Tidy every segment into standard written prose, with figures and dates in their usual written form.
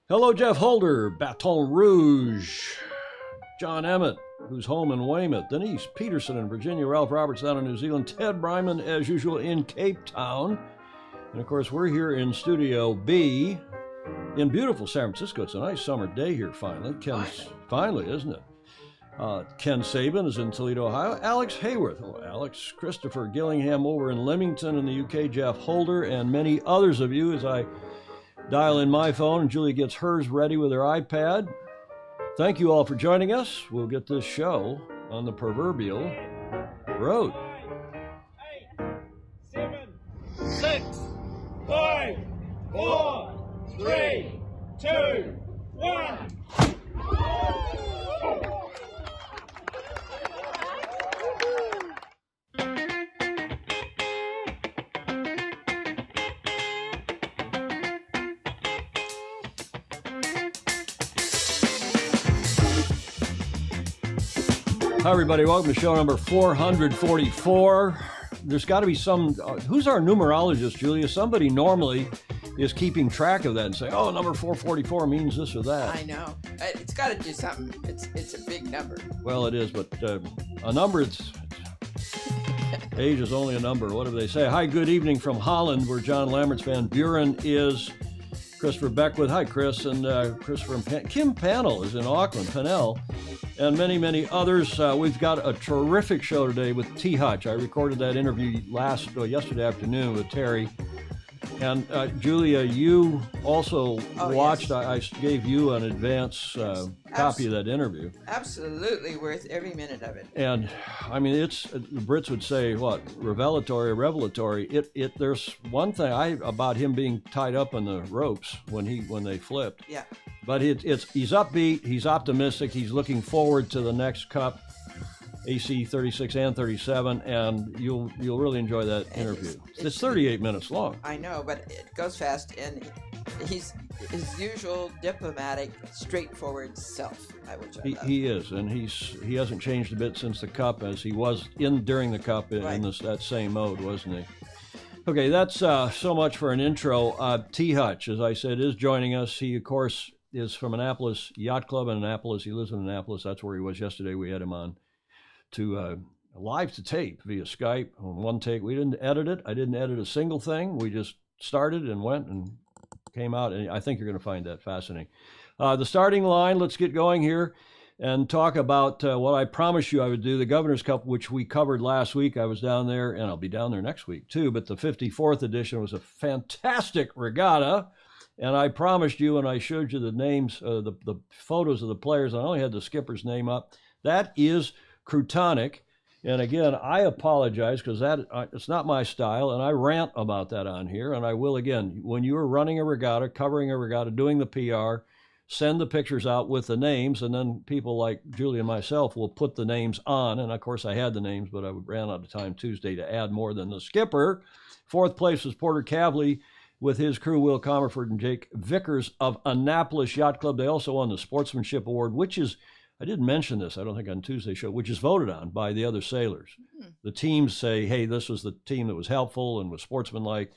Hello, Jeff Holder, Baton Rouge, John Emmett, who's home in Weymouth, Denise Peterson in Virginia, Ralph Roberts down in New Zealand, Ted Bryman, as usual, in Cape Town. And, of course, we're here in Studio B in beautiful San Francisco. It's a nice summer day here, finally. Finally, isn't it? Ken Sabin is in Toledo, Ohio. Alex Hayworth. Oh, Alex. Christopher Gillingham over in Leamington in the UK. Jeff Holder and many others of you as I dial in my phone and Julia gets hers ready with her iPad. Thank you all for joining us. We'll get this show on the proverbial road. 8, 7, 6, 5, 4, 3, 2, 1. Hi, everybody. Welcome to show number 444. There's got to be some... who's our numerologist, Julia? Somebody normally is keeping track of that and saying, oh, number 444 means this or that. I know. It's got to do something. It's a big number. Well, it is, but a number, age is only a number. Whatever they say. Hi, good evening from Holland, where John Lamberts Van Buren is. Christopher Beckwith. Hi, Chris. And Christopher and Kim Pannell is in Auckland, Pennell. And many, many others. We've got a terrific show today with T. Hutch. I recorded that interview yesterday afternoon with Terry. And Julia, you also watched. Yes. I gave you an advance copy of that interview. Absolutely worth every minute of it. And I mean, the Brits would say what, revelatory. There's one thing about him being tied up in the ropes when they flipped. Yeah. But he's upbeat, he's optimistic, he's looking forward to the next Cup, AC 36 and 37, and you'll really enjoy that interview. It's 38 minutes long. I know, but it goes fast, and he's his usual diplomatic, straightforward self. He is, and he hasn't changed a bit since the Cup, as he was during the Cup in that same mode, wasn't he? Okay, that's so much for an intro. T. Hutch, as I said, is joining us. He, of course, is from Annapolis Yacht Club in Annapolis. He lives in Annapolis. That's where he was yesterday. We had him on to live to tape via Skype on one take. We didn't edit it. I didn't edit a single thing. We just started and went and came out. And I think you're going to find that fascinating. The starting line, let's get going here and talk about what I promised you I would do, the Governor's Cup, which we covered last week. I was down there, and I'll be down there next week too. But the 54th edition was a fantastic regatta. And I promised you, and I showed you the names, the photos of the players. I only had the skipper's name up. That is Crutonic. And again, I apologize because it's not my style, and I rant about that on here, and I will again. When you are running a regatta, covering a regatta, doing the PR, send the pictures out with the names, and then people like Julie and myself will put the names on. And of course, I had the names, but I ran out of time Tuesday to add more than the skipper. Fourth place was Porter Cavley, with his crew, Will Comerford and Jake Vickers of Annapolis Yacht Club. They also won the Sportsmanship Award, which is, I didn't mention this, I don't think on Tuesday's show, which is voted on by the other sailors. Mm-hmm. The teams say, hey, this was the team that was helpful and was sportsmanlike.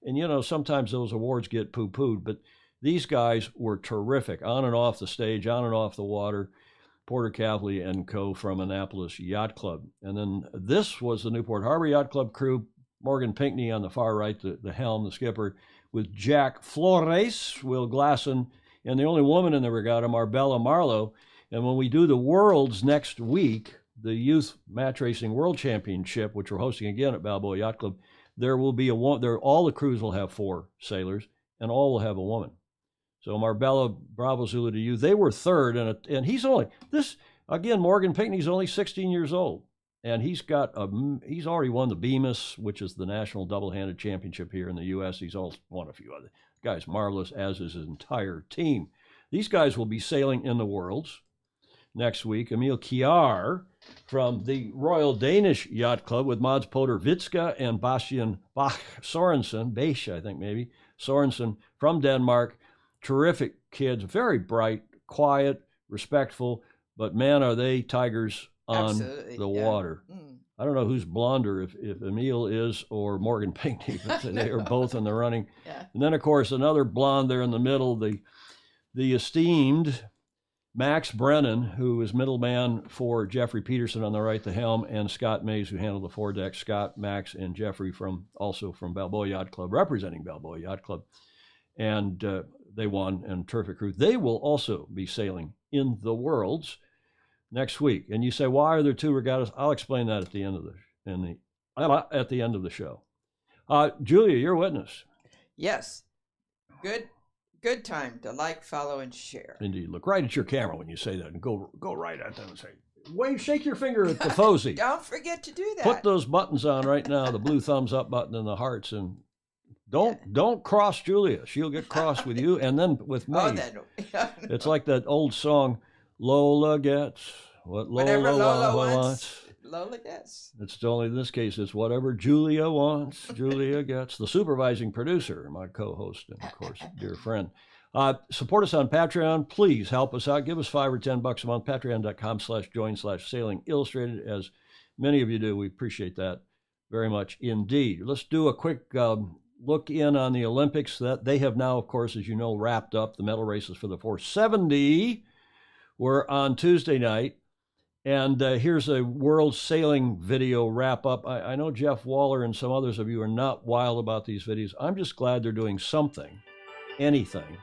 And, sometimes those awards get poo-pooed, but these guys were terrific on and off the stage, on and off the water. Porter Cavley and co. from Annapolis Yacht Club. And then this was the Newport Harbor Yacht Club crew, Morgan Pinckney on the far right, the helm, the skipper, with Jack Flores, Will Glasson, and the only woman in the regatta, Marbella Marlowe. And when we do the Worlds next week, the Youth Match Racing World Championship, which we're hosting again at Balboa Yacht Club, there will be all the crews will have 4 sailors, and all will have a woman. So Marbella, Bravo Zulu to you. They were third, and he's only again. Morgan Pinckney's only 16 years old, and he's already won the Bemis, which is the national double-handed championship here in the U.S. He's also won a few other. The guy's marvelous, as is his entire team. These guys will be sailing in the Worlds next week. Emil Kjær from the Royal Danish Yacht Club with Mads Potter Vitska and Bastian Bach Sorensen, Beisch, I think maybe, Sorensen from Denmark. Terrific kids, very bright, quiet, respectful, but man, are they tigers on the water. I don't know who's blonder, if Emil is or Morgan Pinckney, but they are both in the running. Yeah. And then, of course, another blonde there in the middle, the esteemed Max Brennan, who is middleman for Jeffrey Peterson on the right, the helm, and Scott Mays, who handled the foredeck. Scott, Max, and Jeffrey also from Balboa Yacht Club, representing Balboa Yacht Club. And they won, and terrific crew. They will also be sailing in the Worlds next week. And you say, why are there two regattas? I'll explain that at the end of the show. Julia, you're a witness. Yes. Good time to like, follow, and share. Indeed. Look right at your camera when you say that, and go right at them and say, wave, shake your finger at the Fozy. Don't forget to do that. Put those buttons on right now, the blue thumbs up button and the hearts, and don't cross Julia. She'll get cross with you and then with me. Oh, then. It's like that old song, Lola gets what Whatever Lola wants. Lola gets. It's only in this case, it's whatever Julia wants, Julia gets. The supervising producer, my co-host, and of course, dear friend. Support us on Patreon. Please help us out. Give us $5 or $10 a month. Patreon.com/join/sailing illustrated. As many of you do, we appreciate that very much indeed. Let's do a quick look in on the Olympics. That they have now, of course, as you know, wrapped up. The medal races for the 470 were on Tuesday night. And here's a world sailing video wrap up. I know Jeff Waller and some others of you are not wild about these videos. I'm just glad they're doing something, anything.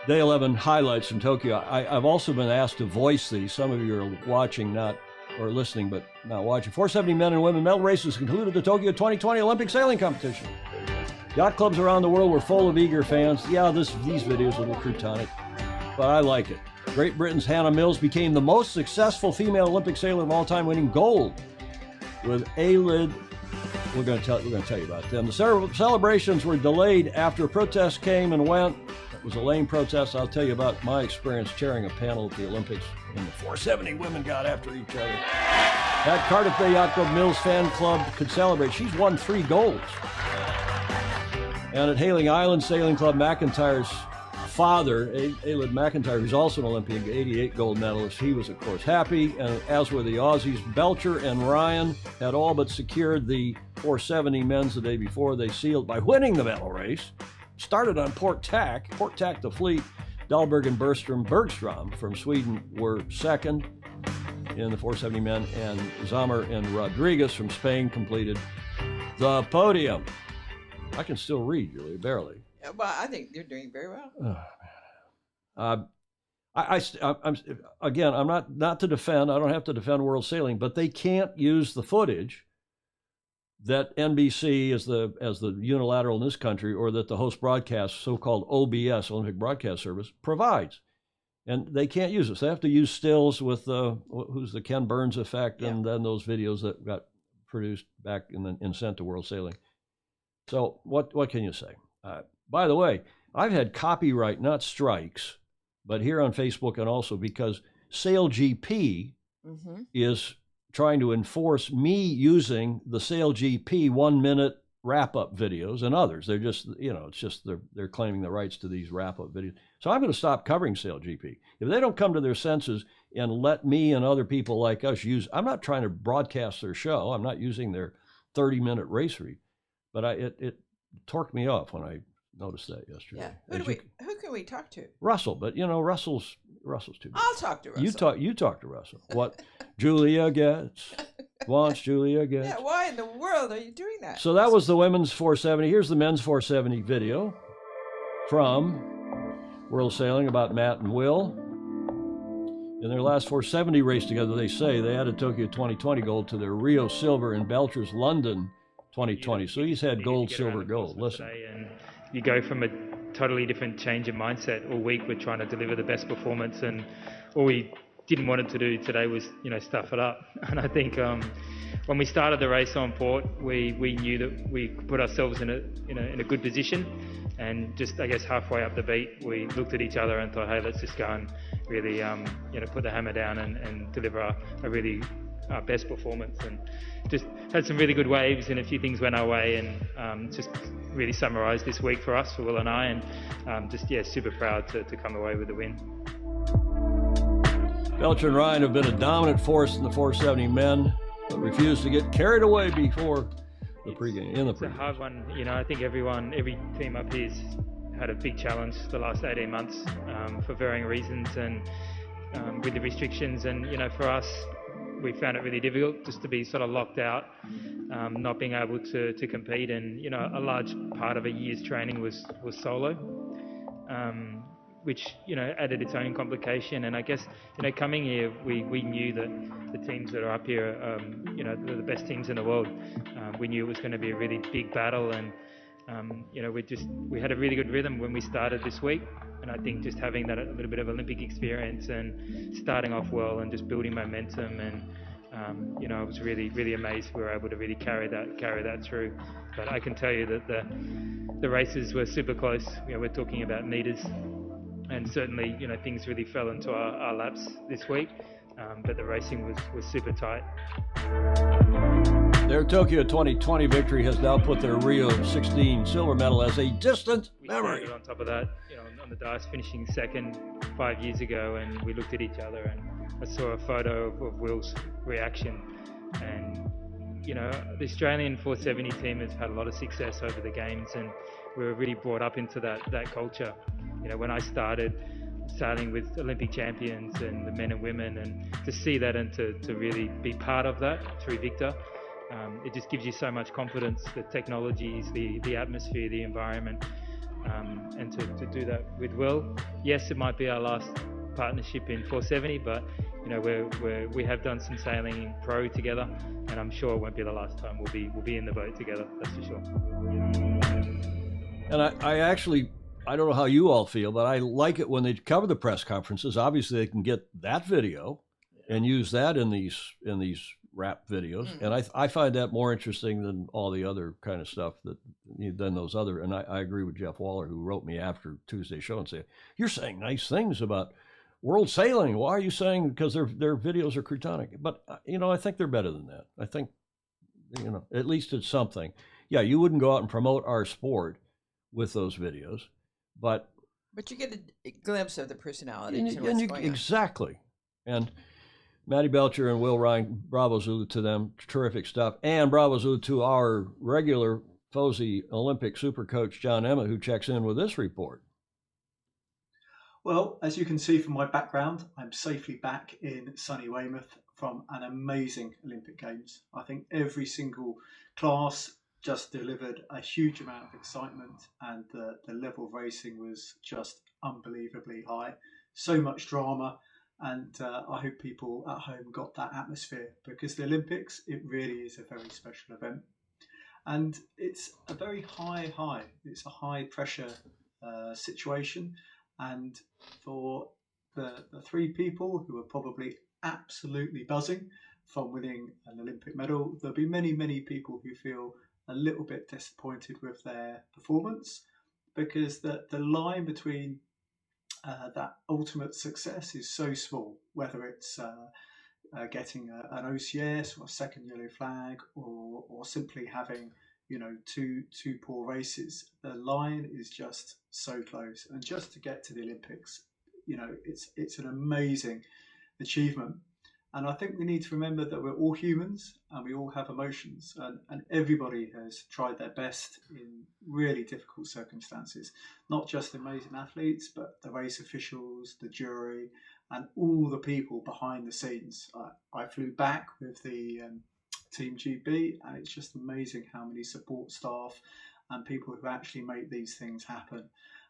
Day 11 highlights in Tokyo. I've also been asked to voice these. Some of you are watching, or listening, but not watching. 470 men and women medal races concluded the Tokyo 2020 Olympic sailing competition. Yacht clubs around the world were full of eager fans. Yeah, these videos are a little croutonic, but I like it. Great Britain's Hannah Mills became the most successful female Olympic sailor of all time, winning gold with Eyolid. We're going to tell you about them. The celebrations were delayed after a protest came and went. It was a lame protest. I'll tell you about my experience chairing a panel at the Olympics when the 470 women got after each other. At Cardiff Bay Yacht Club, Mills fan club could celebrate. She's won 3 golds. And at Hailing Island Sailing Club, McIntyre's father, Eyolid McIntyre, who's also an Olympic 88 gold medalist, he was, of course, happy, and as were the Aussies. Belcher and Ryan had all but secured the 470 men's the day before. They sealed by winning the medal race. Started on Port Tack the fleet. Dahlberg and Bergstrom from Sweden were second in the 470 men, and Zammer and Rodriguez from Spain completed the podium. I can still read, Julia, barely. Well, I think they're doing very well. I'm not to defend. I don't have to defend world sailing, but they can't use the footage that NBC as the unilateral in this country, or that the host broadcast, so-called OBS, Olympic Broadcast Service, provides, and they can't use it. So they have to use stills with who's the Ken Burns effect, and then those videos that got produced back and sent to World Sailing. So what can you say? By the way, I've had copyright, not strikes, but here on Facebook, and also because SailGP is trying to enforce me using the SailGP 1-minute wrap-up videos and others. They're just, they're claiming the rights to these wrap-up videos. So I'm going to stop covering SailGP. If they don't come to their senses and let me and other people like us use, I'm not trying to broadcast their show. I'm not using their 30-minute race read. But it torqued me off when I noticed that yesterday. Yeah. Who can we talk to? Russell, but Russell's too big. I'll talk to Russell. You talk to Russell. What Julia gets, wants Julia gets. Yeah, why in the world are you doing that? So that was the women's 470. Here's the men's 470 video from World Sailing about Matt and Will. In their last 470 race together, they say they added Tokyo 2020 gold to their Rio silver and Belcher's London 2020. So he's had gold, silver, gold. Listen. And you go from a totally different change in mindset. All week we're trying to deliver the best performance, and all we didn't want it to do today was, stuff it up. And I think when we started the race on port, we knew that we put ourselves in a good position, and just, I guess, halfway up the beat, we looked at each other and thought, hey, let's just go and really put the hammer down and deliver a really best performance. And just had some really good waves, and a few things went our way, and just really summarised this week for us, for Will and I, and super proud to come away with the win. Belcher and Ryan have been a dominant force in the 470 men, but refused to get carried away before the pregame. It's a hard one. I think every team up here's had a big challenge the last 18 months for varying reasons, and with the restrictions. And for us, we found it really difficult just to be sort of locked out, not being able to compete. And a large part of a year's training was solo, which added its own complication. And I guess coming here, we knew that the teams that are up here, they're the best teams in the world. We knew it was going to be a really big battle, and we had a really good rhythm when we started this week. And I think just having that a little bit of Olympic experience and starting off well and just building momentum, and I was really, really amazed we were able to really carry that through. But I can tell you that the races were super close. We're talking about meters, and certainly things really fell into our laps this week. But the racing was super tight. Their Tokyo 2020 victory has now put their Rio 16 silver medal as a distant memory. On top of that, on the dice, finishing second 5 years ago, and we looked at each other, and I saw a photo of Will's reaction. And the Australian 470 team has had a lot of success over the games, and we were really brought up into that culture. When I started sailing with Olympic champions and the men and women, and to see that and to really be part of that through Victor, it just gives you so much confidence. The technologies, the atmosphere, the environment, and to do that with Will. Yes, it might be our last partnership in 470, but we have done some sailing in pro together, and I'm sure it won't be the last time we'll be in the boat together. That's for sure. And I don't know how you all feel, but I like it when they cover the press conferences. Obviously, they can get that video and use that in these rap videos, and I find that more interesting than all the other kind of stuff than those other. And I agree with Jeff Waller, who wrote me after Tuesday's show and said, "You're saying nice things about world sailing. Why are you saying because their videos are cretonic?" But I think they're better than that. I think at least it's something. Yeah, you wouldn't go out and promote our sport with those videos. But you get a glimpse of the personality. Exactly. And Matty Belcher and Will Ryan, bravo zulu to them. Terrific stuff. And bravo zulu to our regular FOSI Olympic super coach, John Emmett, who checks in with this report. Well, as you can see from my background, I'm safely back in sunny Weymouth from an amazing Olympic Games. I think every single class just delivered a huge amount of excitement, and the level of racing was just unbelievably high. So much drama, and I hope people at home got that atmosphere, because the Olympics, it really is a very special event. And it's a very high. It's a high pressure situation, and for the three people who are probably absolutely buzzing from winning an Olympic medal, there'll be many people who feel a little bit disappointed with their performance, because the line between that ultimate success is so small, whether it's getting an OCS or a second yellow flag, or simply having two poor races. The line is just so close, and just to get to the Olympics, it's an amazing achievement. And I think we need to remember that we're all humans, and we all have emotions, and everybody has tried their best in really difficult circumstances. Not just the amazing athletes, but the race officials, the jury, and all the people behind the scenes. I flew back with the Team GB, and it's just amazing how many support staff and people who actually make these things happen.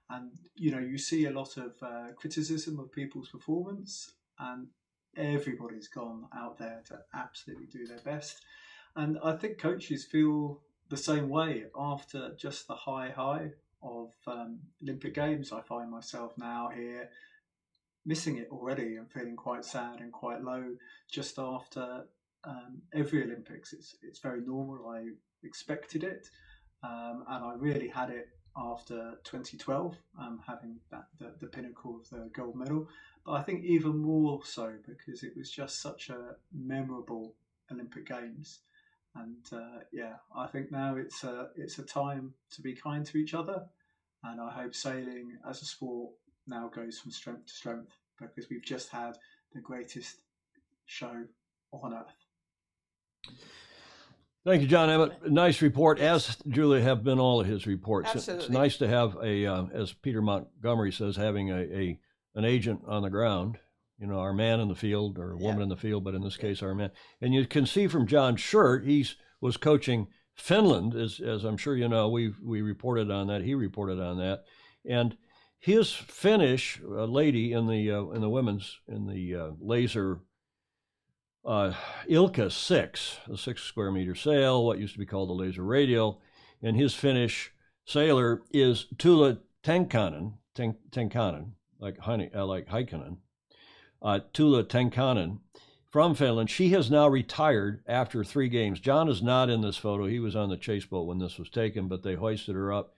And you see a lot of criticism of people's performance, and everybody's gone out there to absolutely do their best. And I think coaches feel the same way after just the high. of Olympic Games. I find myself now here missing it already and feeling quite sad and quite low just after every Olympics. It's very normal. I expected it, and I really had it after 2012, having the pinnacle of the gold medal. But I think even more so because it was just such a memorable Olympic Games. And I think now it's a time to be kind to each other, and I hope sailing as a sport now goes from strength to strength, because we've just had the greatest show on earth. Thank you, John Emmett. Nice report, as Julia have been all of his reports. Absolutely. It's nice to have as Peter Montgomery says, having an agent on the ground, our man in the field or a woman in the field, but in this case, our man. And you can see from John's shirt, he was coaching Finland, as I'm sure you know. We reported on that. He reported on that, and his Finnish lady in the women's laser Ilka 6, a 6 square meter sail, what used to be called the laser radial, and his Finnish sailor is Tuula Tenkanen, like Heikkinen, Tuula Tenkanen from Finland. She has now retired after 3 games. John is not in this photo. He was on the chase boat when this was taken, but they hoisted her up.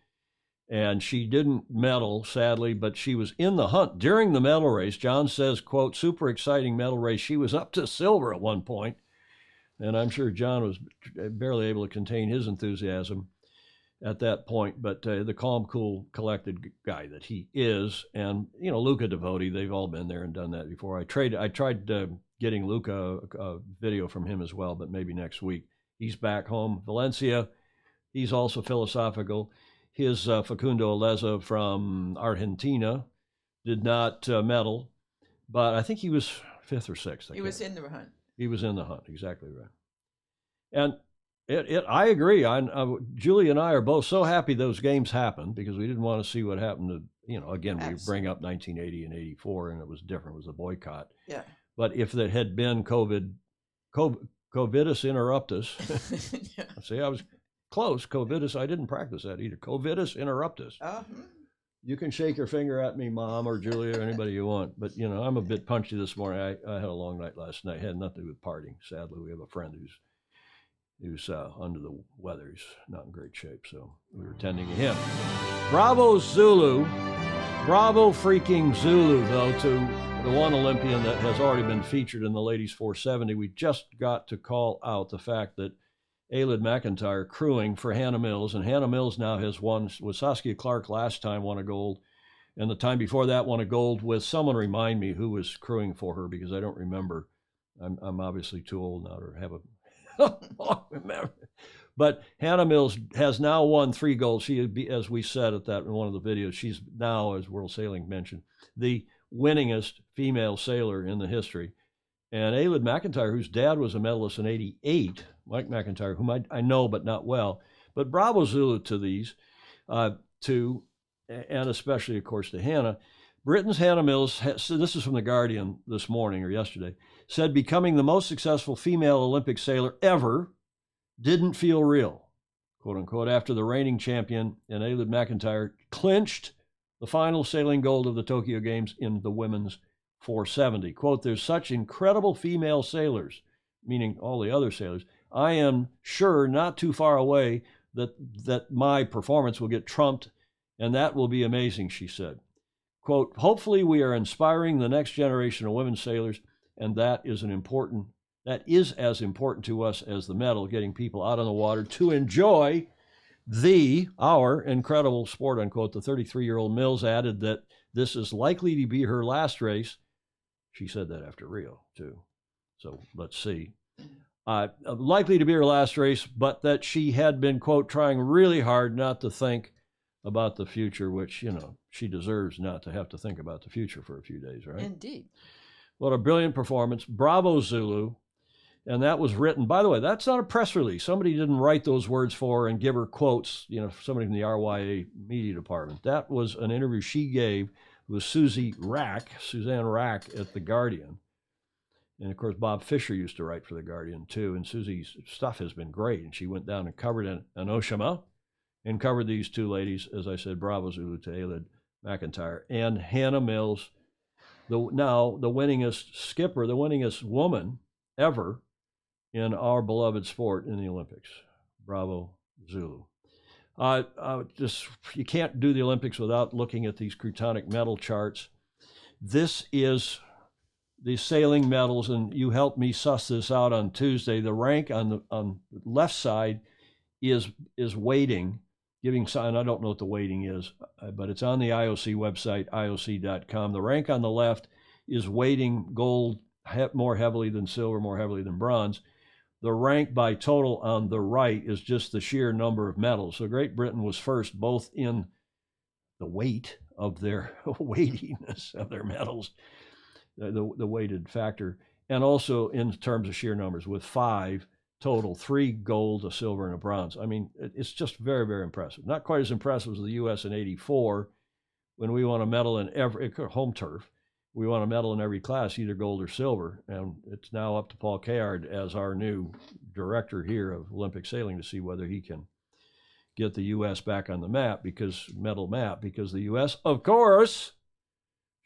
And she didn't medal, sadly, but she was in the hunt during the medal race. John says, quote, super exciting medal race. She was up to silver at one point. And I'm sure John was barely able to contain his enthusiasm at that point. But the calm, cool, collected guy that he is. And, Luca Devoti, they've all been there and done that before. I tried getting Luca a video from him as well, but maybe next week. He's back home. Valencia, he's also philosophical. His Facundo Aleza from Argentina did not medal, but I think he was 5th or 6th. He was in the hunt. He was in the hunt, exactly right. And I agree. Julie and I are both so happy those games happened, because we didn't want to see what happened to, again, Absolutely. We bring up 1980 and 84, and it was different. It was a boycott. Yeah. But if there had been covidus interruptus, Yeah. see, I was close. Covidus, I didn't practice that either. Covidus interruptus. You can shake your finger at me, Mom, or Julia, or anybody you want. But, I'm a bit punchy this morning. I had a long night last night. It had nothing to do with partying. Sadly, we have a friend who's under the weather. He's not in great shape, so we were tending to him. Bravo Zulu. Bravo freaking Zulu, though, to the one Olympian that has already been featured in the ladies 470. We just got to call out the fact that Ailid McIntyre crewing for Hannah Mills, and Hannah Mills now has won, with Saskia Clark last time won a gold, and the time before that won a gold with, someone remind me who was crewing for her, because I don't remember. I'm obviously too old now to have a remember. But Hannah Mills has now won 3 golds. She, as we said at that in one of the videos, she's now, as World Sailing mentioned, the winningest female sailor in the history. And Ailid McIntyre, whose dad was a medalist in '88, Mike McIntyre, whom I know but not well. But bravo Zulu to these two, and especially, of course, to Hannah. Britain's Hannah Mills, so this is from The Guardian this morning or yesterday, said becoming the most successful female Olympic sailor ever didn't feel real, quote unquote, after the reigning champion and Ailid McIntyre clinched the final sailing gold of the Tokyo Games in the women's 470. Quote, there's such incredible female sailors, meaning all the other sailors. I am sure not too far away that my performance will get trumped, and that will be amazing, she said. Quote, hopefully we are inspiring the next generation of women sailors, and that is as important to us as the medal, getting people out on the water to enjoy our incredible sport, unquote. The 33-year-old Mills added that this is likely to be her last race. She said that after Rio, too. So let's see. Likely to be her last race, but that she had been, quote, trying really hard not to think about the future, which, she deserves not to have to think about the future for a few days, right? Indeed. What a brilliant performance. Bravo, Zulu. And that was written, by the way, that's not a press release. Somebody didn't write those words for her and give her quotes, somebody from the RYA media department. That was an interview she gave with Suzanne Rack at The Guardian. And, of course, Bob Fisher used to write for The Guardian, too. And Susie's stuff has been great. And she went down and covered in Enoshima and covered these two ladies, as I said, Bravo Zulu to Ailid McIntyre, and Hannah Mills, now the winningest skipper, the winningest woman ever in our beloved sport in the Olympics. Bravo Zulu. You can't do the Olympics without looking at these Crutonic medal charts. This is the sailing medals, and you helped me suss this out on Tuesday. The rank on the left side is weighting, giving sign. I don't know what the weighting is, but it's on the IOC website, ioc.com. The rank on the left is weighting gold more heavily than silver, more heavily than bronze. The rank by total on the right is just the sheer number of medals. So Great Britain was first, both in the weight of their weightiness of their medals, the weighted factor, and also in terms of sheer numbers, with 5 total, 3 gold, a silver, and a bronze. I mean, it's just very, very impressive. Not quite as impressive as the U.S. in '84, when we won a medal in every home turf. We won a medal in every class, either gold or silver, and it's now up to Paul Kayard as our new director here of Olympic sailing to see whether he can get the U.S. back on the map, because the U.S., of course,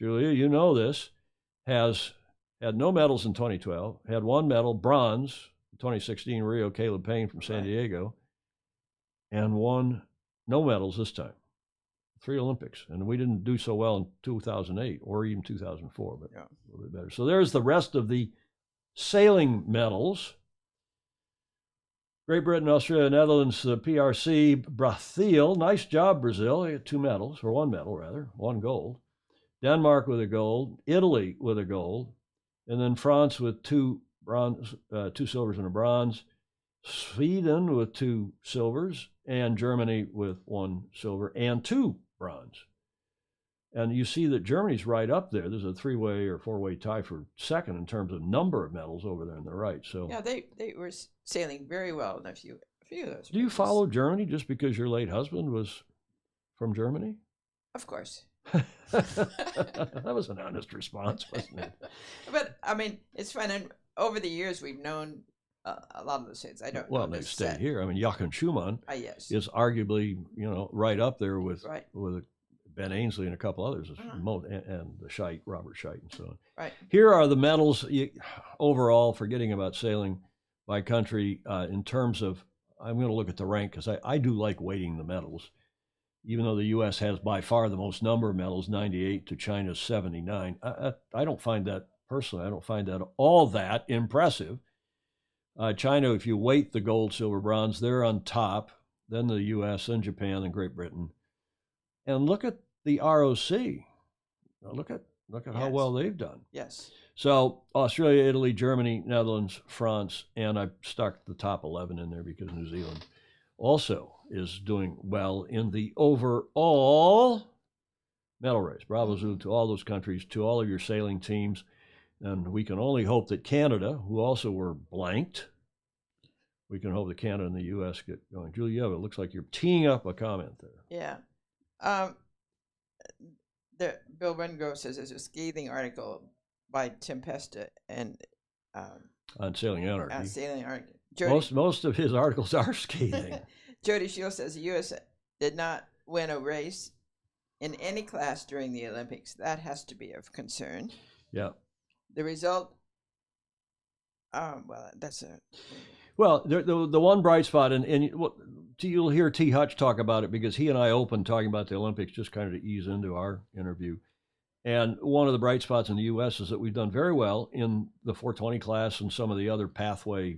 Julia, you know this, has had no medals in 2012, had 1 medal, bronze, 2016 Rio, Caleb Payne from San Diego, and no medals this time. 3 Olympics, and we didn't do so well in 2008 or even 2004, but a little bit better. So there's the rest of the sailing medals. Great Britain, Australia, Netherlands, PRC, Brazil. Nice job, Brazil. They had 2 medals, or 1 medal rather, 1 gold. Denmark with a gold, Italy with a gold, and then France with 2 silvers and a bronze, Sweden with 2 silvers, and Germany with 1 silver and 2 bronze. And you see that Germany's right up there. There's a 3-way or 4-way tie for second in terms of number of medals over there on the right. So yeah, they were sailing very well in a few of those. Do you follow Germany just because your late husband was from Germany? Of course. That was an honest response, wasn't it? But I mean, it's fun. And over the years, we've known a lot of those things. I don't. Well, they stayed here. I mean, Jochen Schumann is arguably, right up there with Ben Ainsley and a couple others, and the Scheidt, Robert Scheidt, and so on. Right. Here are the medals overall, forgetting about sailing by country, in terms of, I'm going to look at the rank because I do like weighting the medals, even though the U.S. has by far the most number of medals, 98 to China's 79. I don't find that, personally, I don't find that all that impressive. China, if you weight the gold, silver, bronze, they're on top, then the U.S., then Japan, then Great Britain. And look at the ROC. Look at how well they've done. Yes. So Australia, Italy, Germany, Netherlands, France, and I stuck the top 11 in there because New Zealand also is doing well in the overall medal race. Bravo Zulu to all those countries, to all of your sailing teams. And we can only hope that Canada, who also were blanked, we can hope that Canada and the U.S. get going. Julia, it looks like you're teeing up a comment there. Yeah. Bill Rengrove says there's a scathing article by Tempesta and on Sailing Anarchy. On Sailing Anarchy. Most of his articles are scathing. Jody Shields says the U.S. did not win a race in any class during the Olympics. That has to be of concern. Yeah. The result, that's a... Well, the one bright spot, and you'll hear T. Hutch talk about it because he and I opened talking about the Olympics just kind of to ease into our interview. And one of the bright spots in the U.S. is that we've done very well in the 420 class and some of the other pathway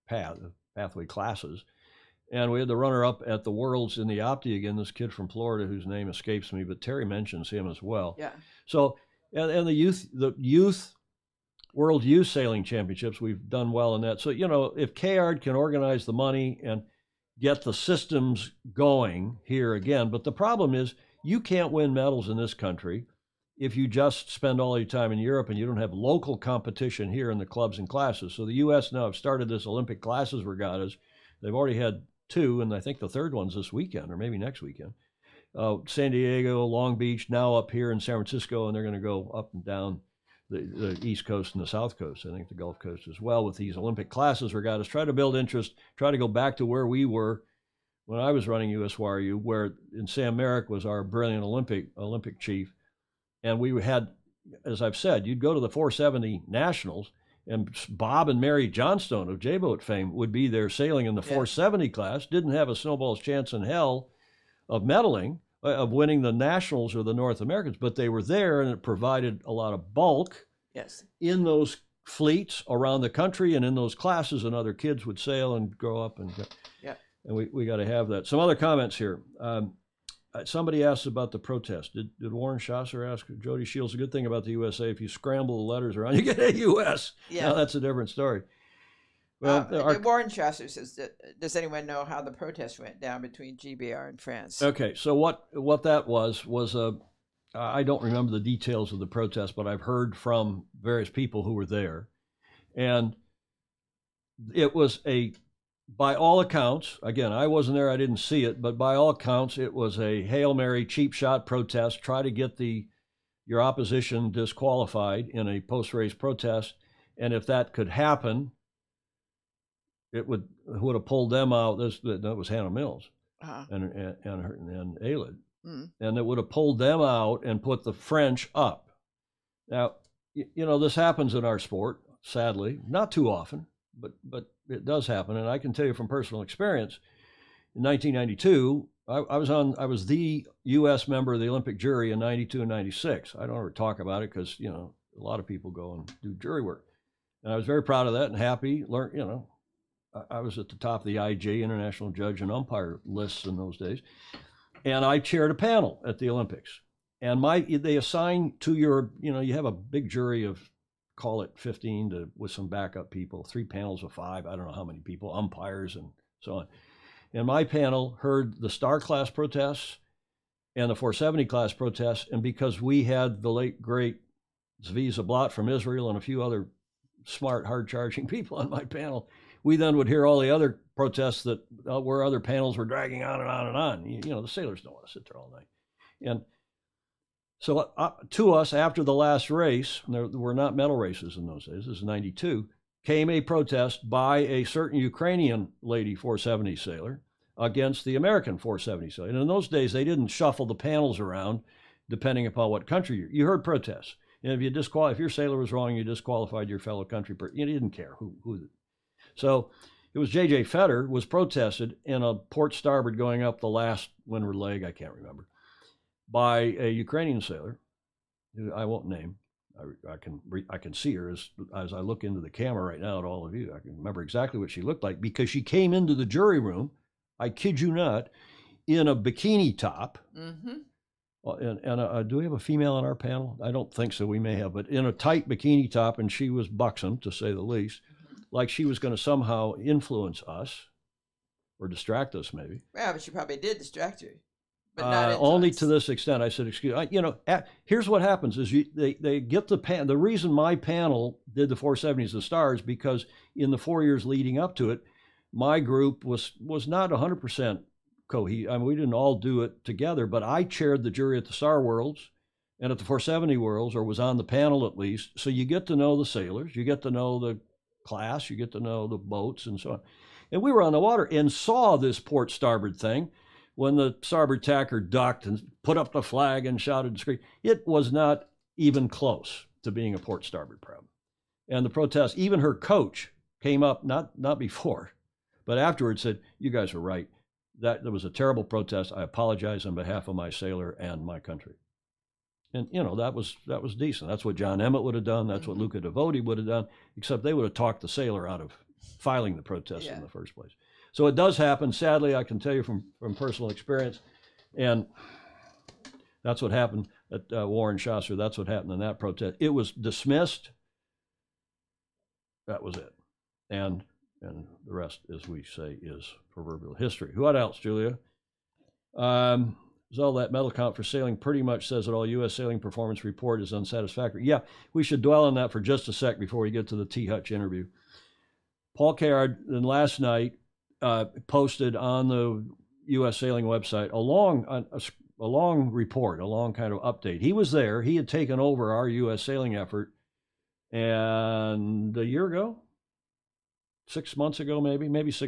classes. And we had the runner-up at the Worlds in the Opti again, this kid from Florida whose name escapes me, but Terry mentions him as well. Yeah. So, and the youth World Youth Sailing Championships, we've done well in that. So, if Kayard can organize the money and get the systems going here again, but the problem is you can't win medals in this country if you just spend all your time in Europe and you don't have local competition here in the clubs and classes. So the U.S. now have started this Olympic classes regattas. They've already had 2, and I think the third one's this weekend or maybe next weekend. San Diego, Long Beach, now up here in San Francisco, and they're going to go up and down the East Coast and the South Coast, I think the Gulf Coast as well, with these Olympic classes regattas. Try to build interest, try to go back to where we were when I was running USYRU, where and Sam Merrick was our brilliant Olympic chief, and we had, as I've said, you'd go to the 470 Nationals, and Bob and Mary Johnstone of J-boat fame would be there sailing in the 470 class. Didn't have a snowball's chance in hell of medaling, of winning the Nationals or the North Americans, but they were there, and it provided a lot of bulk in those fleets around the country and in those classes, and other kids would sail and grow up. And we got to have that. Some other comments here. Somebody asked about the protest. Did Warren Schasser ask? Jody Shields, a good thing about the USA, if you scramble the letters around, you get AUS. Yeah. Now that's a different story. Well, Warren Schasser says, does anyone know how the protest went down between GBR and France? Okay, so what that was I don't remember the details of the protest, but I've heard from various people who were there. And it was by all accounts, again, I wasn't there, I didn't see it, but by all accounts, it was a Hail Mary cheap shot protest, try to get your opposition disqualified in a post-race protest. And if that could happen, it would have pulled them out. That was Hannah Mills and Aylid. And it would have pulled them out and put the French up. Now, this happens in our sport, sadly, not too often, but it does happen. And I can tell you from personal experience, in 1992, I was the U.S. member of the Olympic jury in 92 and 96. I don't ever talk about it because, a lot of people go and do jury work. And I was very proud of that and happy. I was at the top of the IJ, International Judge and Umpire lists in those days. And I chaired a panel at the Olympics. And they assign to your, you have a big jury of, call it 15 with some backup people, 3 panels of 5, I don't know how many people, umpires and so on. And my panel heard the Star class protests and the 470 class protests. And because we had the late, great Zvi Zablot from Israel and a few other smart, hard-charging people on my panel, we then would hear all the other protests that where other panels were dragging on and on and on. The sailors don't want to sit there all night. And so to us, after the last race, there were not medal races in those days, this is 92, came a protest by a certain Ukrainian lady 470 sailor against the American 470 sailor. And in those days, they didn't shuffle the panels around depending upon what country you heard protests. And if your sailor was wrong, you disqualified your fellow country. You didn't care who. So it was J.J. Fetter was protested in a port starboard going up the last windward leg, I can't remember, by a Ukrainian sailor, who I won't name. I can see her as I look into the camera right now at all of you. I can remember exactly what she looked like because she came into the jury room, I kid you not, in a bikini top. Mm-hmm. And do we have a female on our panel? I don't think so. We may have, but in a tight bikini top, and she was buxom, to say the least, like she was going to somehow influence us or distract us, maybe. Yeah, but she probably did distract you. But not only to this extent. I said, excuse me. Here's what happens is they get the reason my panel did the 470s the stars, because in the 4 years leading up to it, my group was not 100% cohesive. I mean, we didn't all do it together, but I chaired the jury at the Star Worlds and at the 470 Worlds, or was on the panel at least. So you get to know the sailors, you get to know the class, you get to know the boats and so on. And we were on the water and saw this port starboard thing. When the starboard tacker ducked and put up the flag and shouted and screamed, it was not even close to being a port starboard problem. And the protest, even her coach came up, not before, but afterwards said, you guys were right. That was a terrible protest. I apologize on behalf of my sailor and my country. And, that was decent. That's what John Emmett would have done. That's what Luca Devoti would have done, except they would have talked the sailor out of filing the protest in the first place. So it does happen. Sadly, I can tell you from personal experience. And that's what happened at Warren Schasser. That's what happened in that protest. It was dismissed. That was it. And the rest, as we say, is proverbial history. What else, Julia? Is all that medal count for sailing pretty much says that all U.S. sailing performance report is unsatisfactory. Yeah, we should dwell on that for just a sec before we get to the T. Hutch interview. Paul Card, then last night, posted on the U.S. Sailing website a long report, a long kind of update. He was there. He had taken over our U.S. sailing effort, and a year ago, 6 months ago, maybe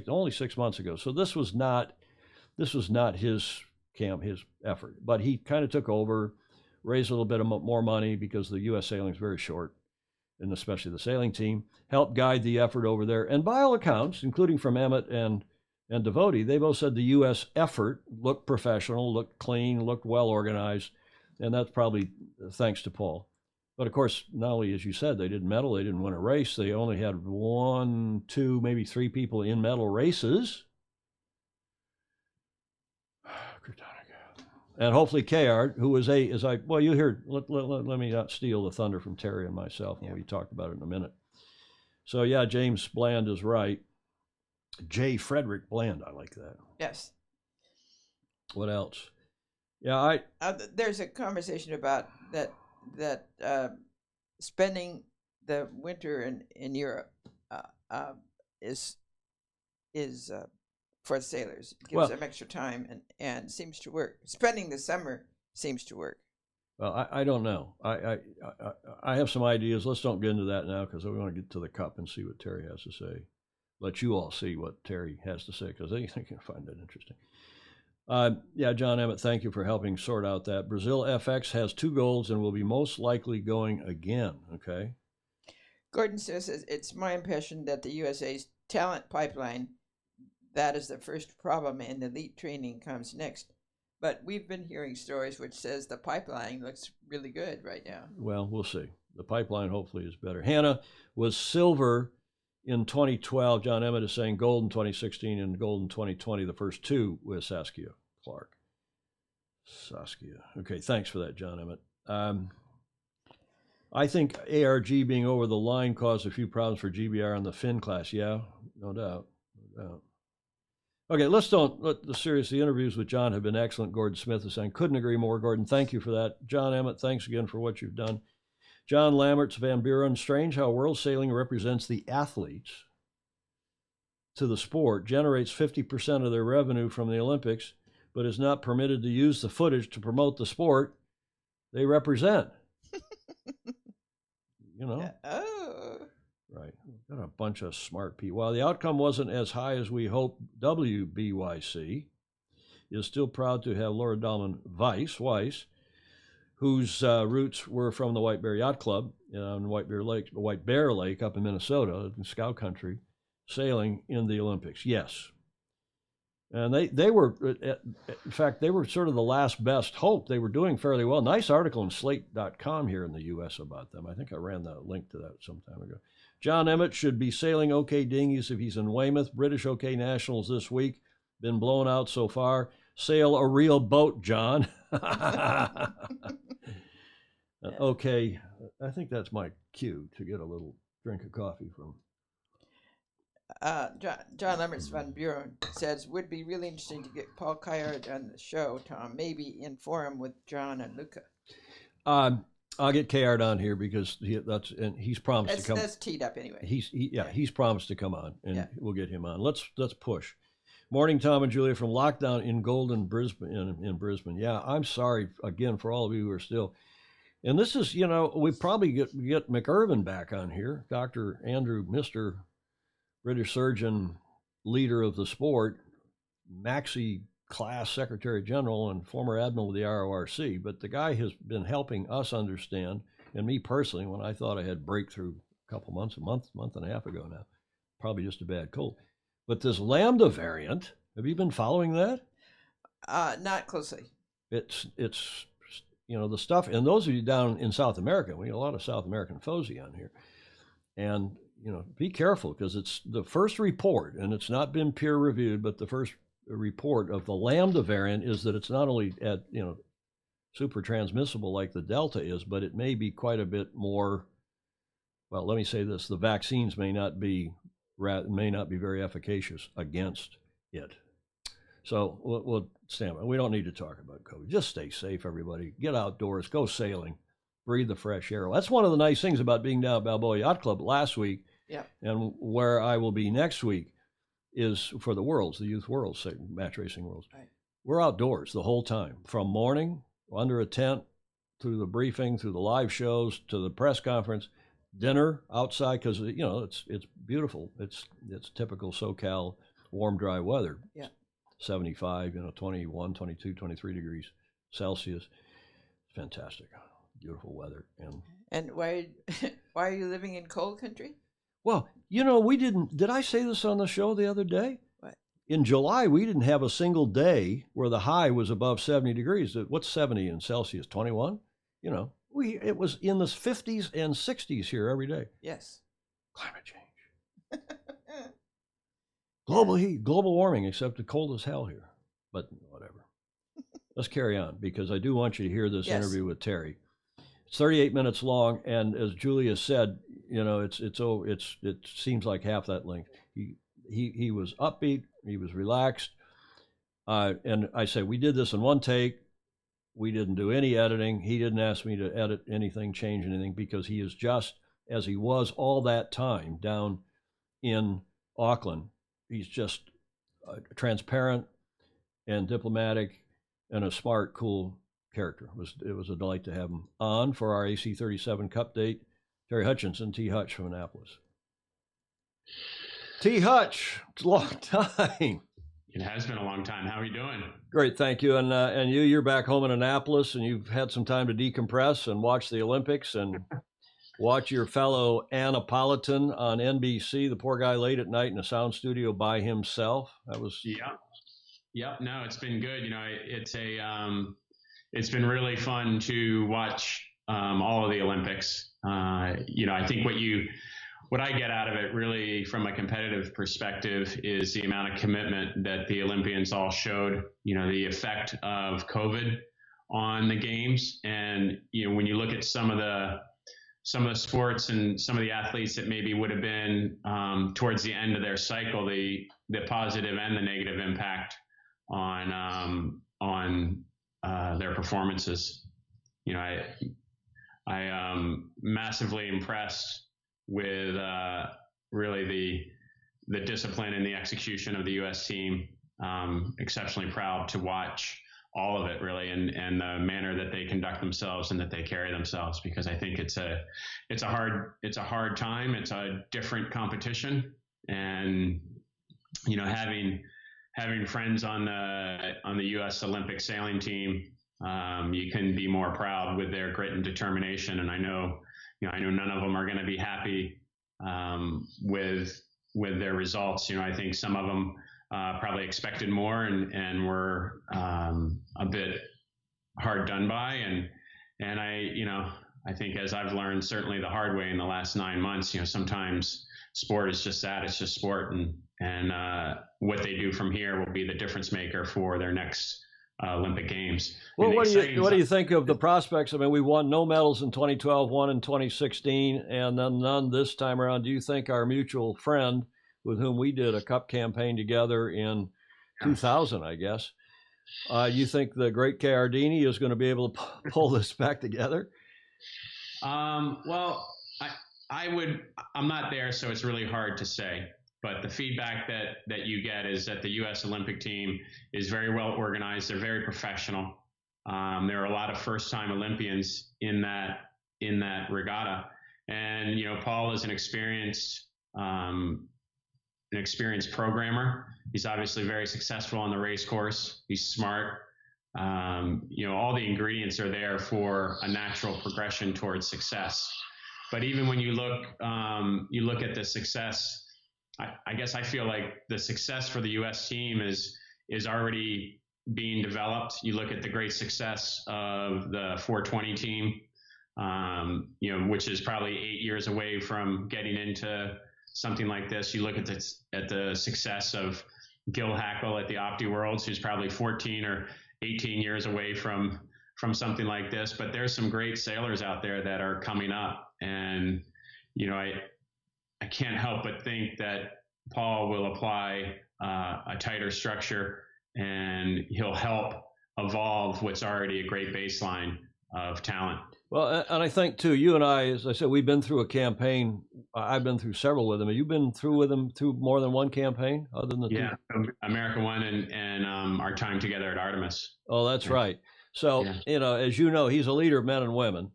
only 6 months ago. So this was not this was not his his effort, but he kind of took over, raised a little bit of more money because the U.S. sailing is very short, and especially the sailing team, helped guide the effort over there. And by all accounts, including from Emmett and Devotee, they both said the U.S. effort looked professional, looked clean, looked well organized, and that's probably thanks to Paul. But of course, not only, as you said, they didn't medal, they didn't win a race. They only had 1, 2, maybe 3 people in medal races. And hopefully Kayard, who was you heard, let me not steal the thunder from Terry and myself when we talked about it in a minute. So yeah, James Bland is right. J. Frederick Bland, I like that. Yes. What else? Yeah, there's a conversation about that spending the winter in Europe is for the sailors. It gives them extra time and seems to work. Spending the summer seems to work. Well, I don't know. I have some ideas. Let's don't get into that now because we want to get to the Cup and see what Terry has to say. Let you all see what Terry has to say because they can find that interesting. Yeah, John Emmett, thank you for helping sort out that. Brazil FX has 2 golds and will be most likely going again. Okay. Gordon says it's my impression that the USA's talent pipeline, that is the first problem, and elite training comes next. But we've been hearing stories which says the pipeline looks really good right now. Well, we'll see. The pipeline hopefully is better. Hannah was silver in 2012. John Emmett is saying gold in 2016 and gold in 2020, the first 2 with Saskia Clark. Saskia. Okay, thanks for that, John Emmett. I think ARG being over the line caused a few problems for GBR in the Finn class. Yeah, no doubt. No doubt. Okay, the interviews with John have been excellent. Gordon Smith is saying, couldn't agree more. Gordon, thank you for that. John Emmett, thanks again for what you've done. John Lammerts, Van Buren, strange how world sailing represents the athletes to the sport, generates 50% of their revenue from the Olympics, but is not permitted to use the footage to promote the sport they represent. You know? Oh. Right. Got a bunch of smart people. While the outcome wasn't as high as we hoped, WBYC is still proud to have Laura Dahlman Weiss, whose roots were from the White Bear Yacht Club on White Bear Lake up in Minnesota, in Scout Country, sailing in the Olympics. Yes. And they were, in fact, they were sort of the last best hope. They were doing fairly well. Nice article in Slate.com here in the U.S. about them. I think I ran the link to that some time ago. John Emmett should be sailing OK dinghies if he's in Weymouth. British OK Nationals this week. Been blown out so far. Sail a real boat, John. Okay, I think that's my cue to get a little drink of coffee from. John Lammerts Van Buren says, would be really interesting to get Paul Kayard on the show, Tom, maybe in forum with John and Luca. I'll get Kayard on here because he's promised to come. That's teed up anyway. He's promised to come on, and we'll get him on. Let's push. Morning, Tom and Julia from lockdown in Golden, Brisbane. In Brisbane. Yeah, I'm sorry again for all of you who are still. And this is, we probably get McIrvin back on here, Dr. Andrew, Mr. British surgeon, leader of the sport, Maxi class secretary general and former admiral of the RORC. But the guy has been helping us understand, and me personally, when I thought I had breakthrough a couple months, month and a half ago now, probably just a bad cold. But this Lambda variant, have you been following that? Not closely. It's the stuff, and those of you down in South America, we have a lot of South American FOSI on here. And, be careful because it's the first report, and it's not been peer reviewed, but the first report of the Lambda variant is that it's not only super transmissible like the Delta is, but it may be quite a bit more. Well, let me say this: the vaccines may not be very efficacious against it. So we'll stand by. We don't need to talk about COVID. Just stay safe, everybody. Get outdoors, go sailing, breathe the fresh air. That's one of the nice things about being down at Balboa Yacht Club last week. Yeah. And where I will be next week is for the Worlds, the Youth Worlds, match racing Worlds. Right. We're outdoors the whole time, from morning under a tent, through the briefing, through the live shows, to the press conference, dinner outside because it's beautiful. It's typical SoCal warm, dry weather. Yeah. 75, 21, 22, 23 degrees Celsius. Fantastic, beautiful weather. And why are you living in cold country? Well, we didn't. Did I say this on the show the other day? What? In July, we didn't have a single day where the high was above 70 degrees. What's 70 in Celsius? 21? It was in the 50s and 60s here every day. Yes. Climate change. Global heat, global warming, except the cold as hell here. But whatever. Let's carry on, because I do want you to hear this interview with Terry. It's 38 minutes long, and as Julia said, it seems like half that length. He was upbeat, he was relaxed, and I said we did this in one take. We didn't do any editing. He didn't ask me to edit anything, change anything, because he is just as he was all that time down in Auckland. He's just transparent and diplomatic and a smart, cool character. It was a delight to have him on for our AC37 Cup date. Terry Hutchinson, T. Hutch from Annapolis. T. Hutch, it's a long time. It has been a long time. How are you doing? Great, thank you. And you're back home in Annapolis, and you've had some time to decompress and watch the Olympics and watch your fellow Annapolitan on NBC. The poor guy late at night in a sound studio by himself. That was Yep. No, it's been good. It's been really fun to watch all of the Olympics. I think what I get out of it really from a competitive perspective is the amount of commitment that the Olympians all showed, the effect of COVID on the games. And, when you look at some of the sports and some of the athletes that maybe would have been towards the end of their cycle, the positive and the negative impact on their performances. I am massively impressed with really the discipline and the execution of the U.S. team. Exceptionally proud to watch all of it, really, and the manner that they conduct themselves and that they carry themselves, because I think it's a hard time. It's a different competition, and having friends on the U.S. Olympic sailing team, you can be more proud with their grit and determination. And I know none of them are going to be happy with their results. I think some of them probably expected more and were a bit hard done by. And I think, as I've learned certainly the hard way in the last 9 months, sometimes sport is just that. It's just sport, and what they do from here will be the difference maker for their next Olympic Games. Well, what do you think of the prospects? I mean, we won no medals in 2012, one in 2016, and then none this time around. Do you think our mutual friend, with whom we did a cup campaign together in 2000, I guess, you think the great Chiardini is going to be able to pull this back together? Well, I'm not there, so it's really hard to say. But the feedback that you get is that the U.S. Olympic team is very well organized. They're very professional. There are a lot of first-time Olympians in that regatta, and Paul is an experienced programmer. He's obviously very successful on the race course. He's smart. All the ingredients are there for a natural progression towards success. But even when you look at the success, I guess I feel like the success for the U.S. team is already being developed. You look at the great success of the 420 team, which is probably 8 years away from getting into something like this. You look at the success of Gil Hackle at the Opti Worlds, who's probably 14 or 18 years away from something like this. But there's some great sailors out there that are coming up, and I can't help but think that Paul will apply a tighter structure, and he'll help evolve what's already a great baseline of talent. Well, and I think, too, you and I, as I said, we've been through a campaign. I've been through several with him. Have you been through with him through more than one campaign other than the two? America One and our time together at Artemis. Oh, that's right. So, as you know, he's a leader of men and women,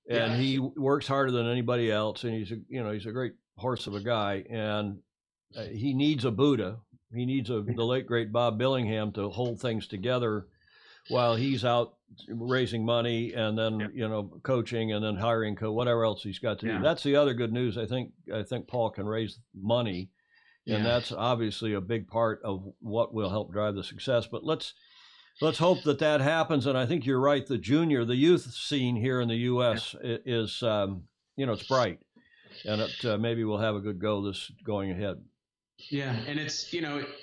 and he works harder than anybody else. And he's a great horse of a guy, and he needs a Buddha. He needs the late great Bob Billingham to hold things together while he's out raising money and then coaching and then hiring whatever else he's got to do. That's the other good news. I think Paul can raise money, and that's obviously a big part of what will help drive the success. But let's hope that happens. And I think you're right. The youth scene here in the U.S. is it's bright, and it maybe we'll have a good go going ahead. Yeah, and it's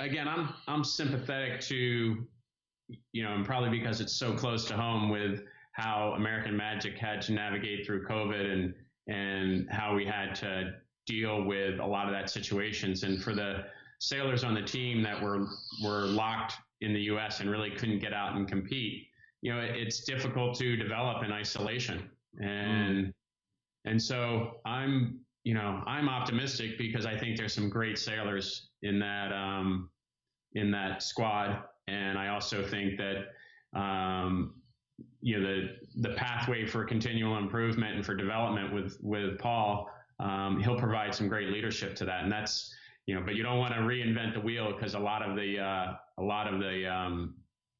again, I'm sympathetic to. And probably because it's so close to home with how American Magic had to navigate through COVID and how we had to deal with a lot of that situations. And for the sailors on the team that were locked in the U.S. and really couldn't get out and compete, it's difficult to develop in isolation. And so I'm optimistic because I think there's some great sailors in that squad. And I also think that, the pathway for continual improvement and for development with Paul, he'll provide some great leadership to that. And that's, but you don't want to reinvent the wheel because a lot of the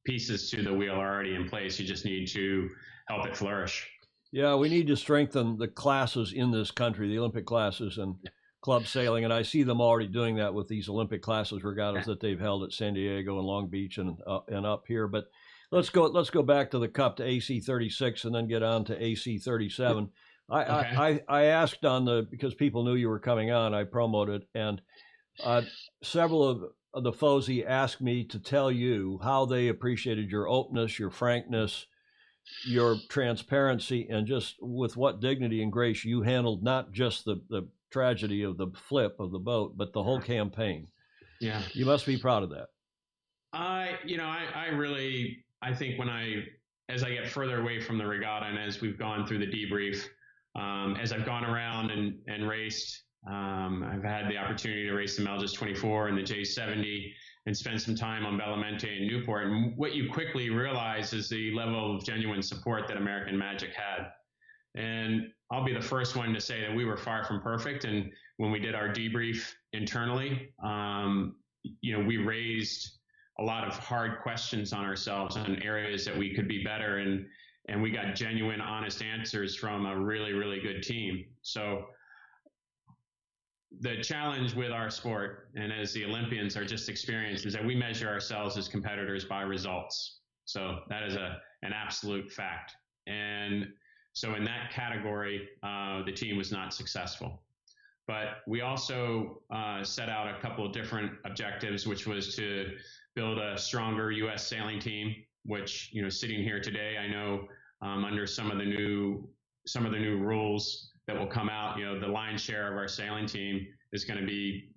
pieces to the wheel are already in place. You just need to help it flourish. Yeah, we need to strengthen the classes in this country, the Olympic classes and club sailing, and I see them already doing that with these Olympic classes regattas that they've held at San Diego and Long Beach and up here. But let's go back to the Cup, to AC 36, and then get on to AC 37. I asked because people knew you were coming on, I promoted, and several of the FOSI asked me to tell you how they appreciated your openness, your frankness, your transparency, and just with what dignity and grace you handled not just the tragedy of the flip of the boat, but the whole campaign. Yeah. You must be proud of that. I think as I get further away from the regatta and as we've gone through the debrief, as I've gone around and raced, I've had the opportunity to race the Melges 24 and the J70 and spend some time on Bellamente and Newport. And what you quickly realize is the level of genuine support that American Magic had. And I'll be the first one to say that we were far from perfect. And when we did our debrief internally, we raised a lot of hard questions on ourselves on areas that we could be better. And we got genuine, honest answers from a really, really good team. So the challenge with our sport, and as the Olympians are just experienced, is that we measure ourselves as competitors by results. So that is an absolute fact. And so in that category, the team was not successful. But we also set out a couple of different objectives, which was to build a stronger U.S. sailing team, which, sitting here today, I know under some of the new rules that will come out, the lion's share of our sailing team is going to be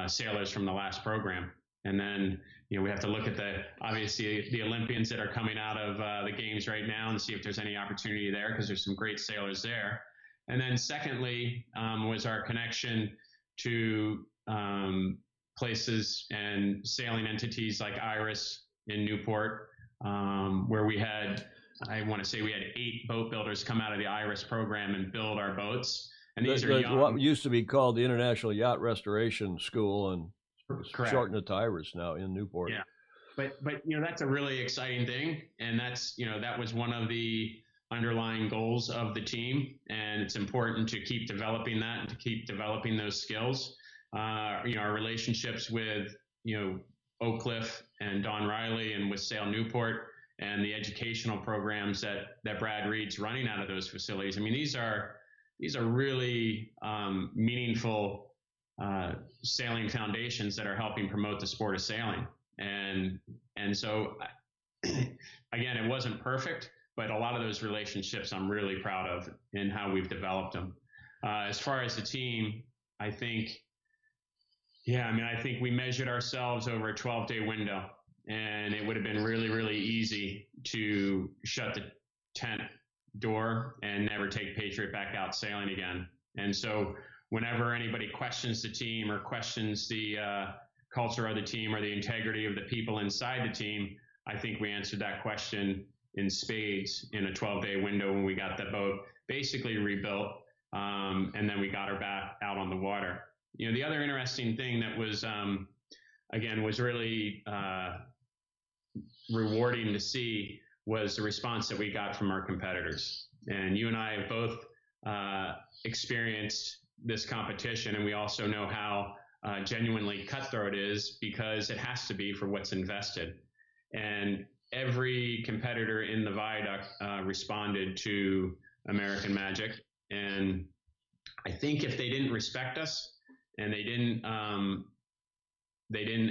sailors from the last program. And then, we have to look at obviously the Olympians that are coming out of the games right now and see if there's any opportunity there, because there's some great sailors there. And then secondly, was our connection to places and sailing entities like Iris in Newport, where we had 8 boat builders come out of the Iris program and build our boats. And these are young. What used to be called the International Yacht Restoration School, and shortened it to Iris now in Newport. Yeah, but that's a really exciting thing, and that's that was one of the underlying goals of the team, and it's important to keep developing that and to keep developing those skills. Our relationships with Oak Cliff and Don Riley and with Sail Newport and the educational programs that Brad Reed's running out of those facilities. I mean, these are really meaningful sailing foundations that are helping promote the sport of sailing. And so, again, it wasn't perfect, but a lot of those relationships I'm really proud of in how we've developed them. As far as the team, I think we measured ourselves over a 12-day window, and it would have been really, really easy to shut the tent door and never take Patriot back out sailing again. And so whenever anybody questions the team or questions the culture of the team or the integrity of the people inside the team, I think we answered that question in spades in a 12-day window when we got the boat basically rebuilt, and then we got her back out on the water. The other interesting thing that was again, was really rewarding to see was the response that we got from our competitors. And you and I have both experienced this competition, and we also know how genuinely cutthroat it is, because it has to be for what's invested. And every competitor in the viaduct responded to American Magic. And I think if they didn't respect us and they didn't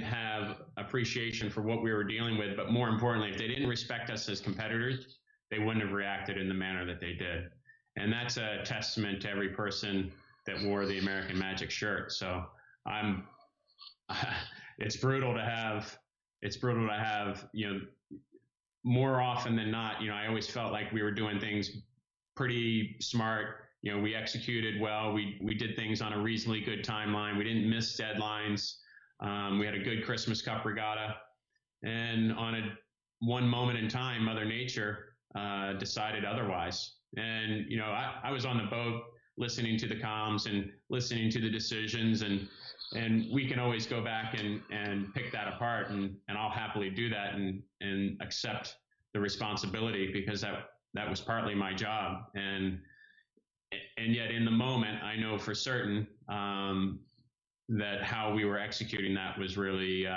have appreciation for what we were dealing with, but more importantly, if they didn't respect us as competitors, they wouldn't have reacted in the manner that they did. And that's a testament to every person that wore the American Magic shirt. So it's brutal to have, more often than not, I always felt like we were doing things pretty smart. We executed well. We did things on a reasonably good timeline. We didn't miss deadlines. We had a good Christmas Cup regatta, and on one moment in time, Mother Nature decided otherwise. And I was on the boat listening to the comms and listening to the decisions, and we can always go back and pick that apart, and I'll happily do that and accept the responsibility, because that was partly my job. And yet in the moment, I know for certain that how we were executing that was really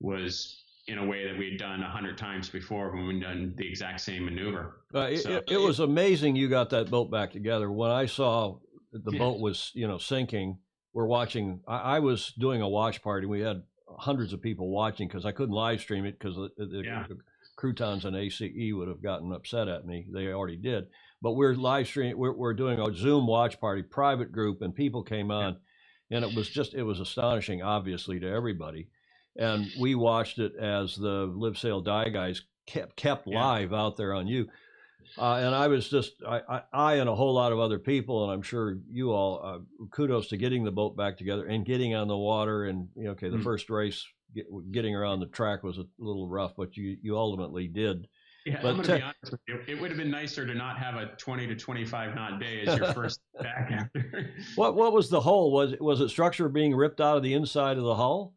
was in a way that we had done 100 times before when we'd done the exact same maneuver. It was amazing you got that boat back together. When I saw the boat was sinking, we're watching. I was doing a watch party. We had hundreds of people watching because I couldn't live stream it because the croutons and ACE would have gotten upset at me. They already did. But we're live streaming. We're doing a Zoom watch party, private group, and people came on, and it was astonishing, obviously, to everybody. And we watched it as the Live Sail Die guys kept live out there on you. And I was just, I and a whole lot of other people, and I'm sure you all, kudos to getting the boat back together and getting on the water. And, the first race, getting around the track was a little rough, but you ultimately did. Yeah, but I'm going to be honest with you. It would have been nicer to not have a 20 to 25 knot day as your first back after. What was the hull? Was it structure being ripped out of the inside of the hull?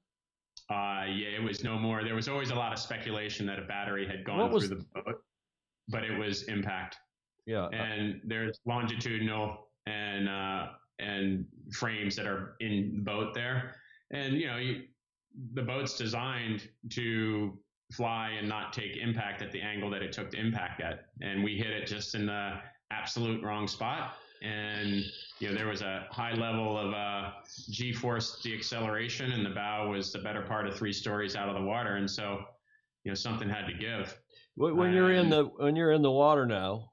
It was no more. There was always a lot of speculation that a battery had gone through the boat, but it was impact. Yeah. And there's longitudinal and frames that are in the boat there. And, the boat's designed to fly and not take impact at the angle that it took to impact at. And we hit it just in the absolute wrong spot. And, there was a high level of G-force deceleration, and the bow was the better part of 3 stories out of the water. And so, something had to give. When you're in the water now,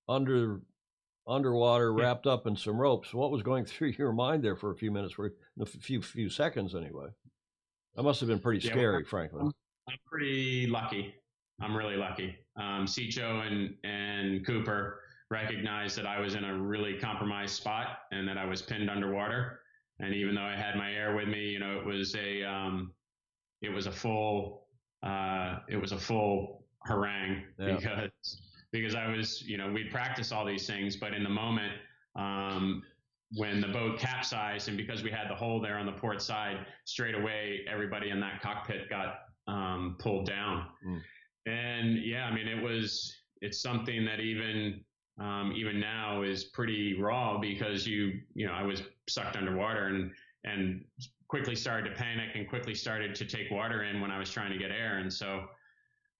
underwater, wrapped up in some ropes, what was going through your mind there for a few minutes, for a few seconds anyway? That must have been pretty scary, frankly. I'm pretty lucky. I'm really lucky. Sicho and Cooper recognized that I was in a really compromised spot and that I was pinned underwater. And even though I had my air with me, it was a full harangue because I was, we'd practice all these things, but in the moment, when the boat capsized, and because we had the hole there on the port side, straight away, everybody in that cockpit got pulled down. And it's something that even now is pretty raw, because I was sucked underwater and quickly started to panic and quickly started to take water in when I was trying to get air. And so,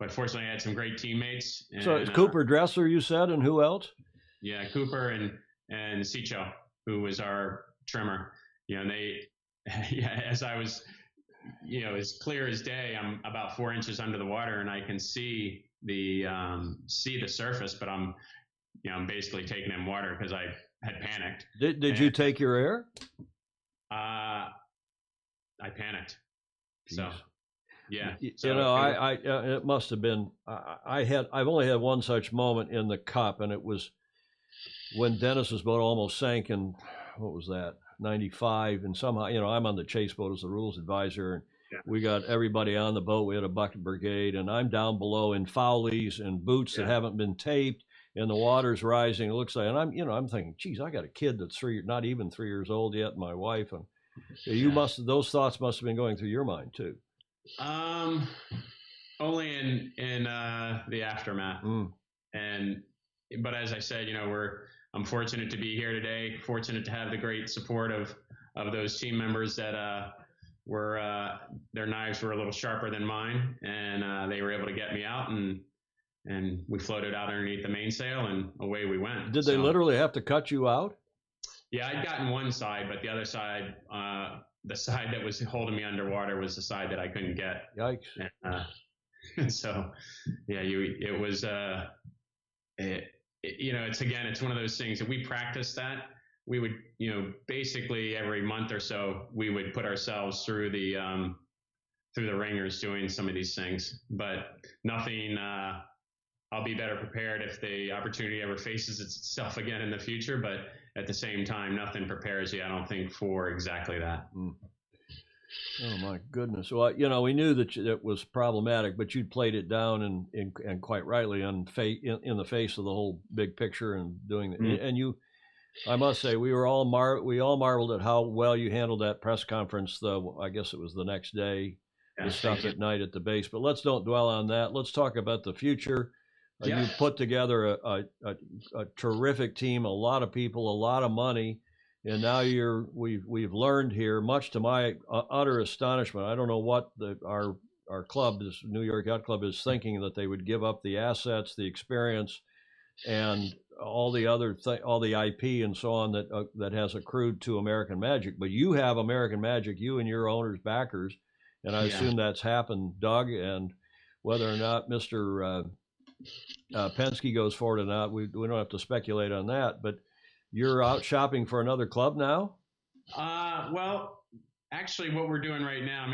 but fortunately I had some great teammates. And, so it's Cooper Dressler, you said, and who else? Yeah, Cooper and Sicho, who was our trimmer. As I was, as clear as day, I'm about 4 inches under the water and I can see the surface, but I'm basically taking in water because I had panicked. Did you take your air? I panicked. Jeez. So, yeah. It must have been. I've only had one such moment in the Cup, and it was when Dennis's boat almost sank in, what was that, 95, and somehow, I'm on the chase boat as the rules advisor, and we got everybody on the boat. We had a bucket brigade, and I'm down below in foulies and boots that haven't been taped, and the water's rising. It looks like, and I'm thinking, geez, I got a kid that's not even 3 years old yet, and my wife, and You those thoughts must have been going through your mind too. Only in the aftermath. But as I said, I'm fortunate to be here today. Fortunate to have the great support of those team members that were their knives were a little sharper than mine, and they were able to get me out, and we floated out underneath the mainsail, and away we went. Did they literally have to cut you out? Yeah, I'd gotten one side, but the other side, the side that was holding me underwater was the side that I couldn't get. Yikes. And so, yeah, it was, it's one of those things that we practiced that. We would, basically every month or so, we would put ourselves through the ringers doing some of these things, but nothing, I'll be better prepared if the opportunity ever faces itself again in the future. But at the same time, nothing prepares you, I don't think, for exactly that. Oh my goodness! Well, we knew that it was problematic, but you'd played it down and quite rightly in the face of the whole big picture and doing it. And you, I must say, we all marveled at how well you handled that press conference. I guess it was the next day, the stuff at night at the base. But let's don't dwell on that. Let's talk about the future. You put together a terrific team, a lot of people, a lot of money, and now we've learned here, much to my utter astonishment. I don't know what our club, this New York Yacht Club, is thinking, that they would give up the assets, the experience, and all the all the IP and so on that has accrued to American Magic. But you have American Magic, you and your owners, backers, and I assume that's happened, Doug. And whether or not Mr. Penske goes forward or not, we don't have to speculate on that. But you're out shopping for another club now? Well, actually, what we're doing right now,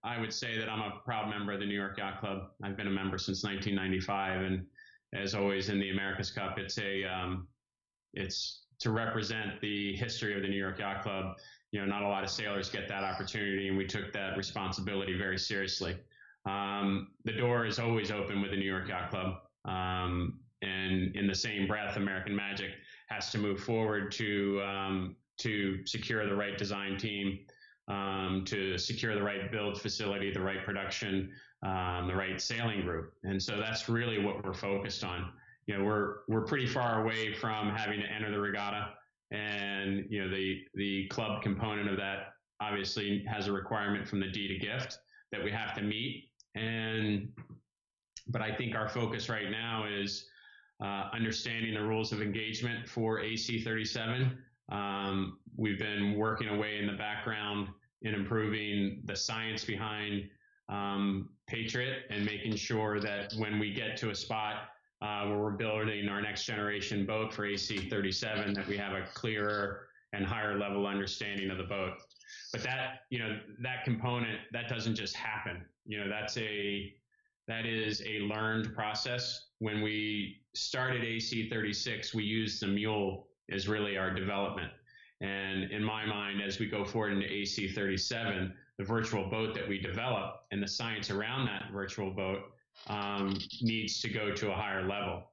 I would say that I'm a proud member of the New York Yacht Club. I've been a member since 1995, and as always in the America's Cup, it's to represent the history of the New York Yacht Club. Not a lot of sailors get that opportunity, and we took that responsibility very seriously. The door is always open with the New York Yacht Club. And in the same breath, American Magic has to move forward to secure the right design team, to secure the right build facility, the right production, the right sailing group. And so that's really what we're focused on. We're pretty far away from having to enter the regatta, and the club component of that obviously has a requirement from the deed of gift that we have to meet. But I think our focus right now is understanding the rules of engagement for AC-37. We've been working away in the background in improving the science behind Patriot, and making sure that when we get to a spot where we're building our next generation boat for AC-37, that we have a clearer and higher level understanding of the boat. But that component, that doesn't just happen. That is a learned process. When we started AC-36, we used the mule as really our development. And in my mind, as we go forward into AC-37, the virtual boat that we develop and the science around that virtual boat needs to go to a higher level.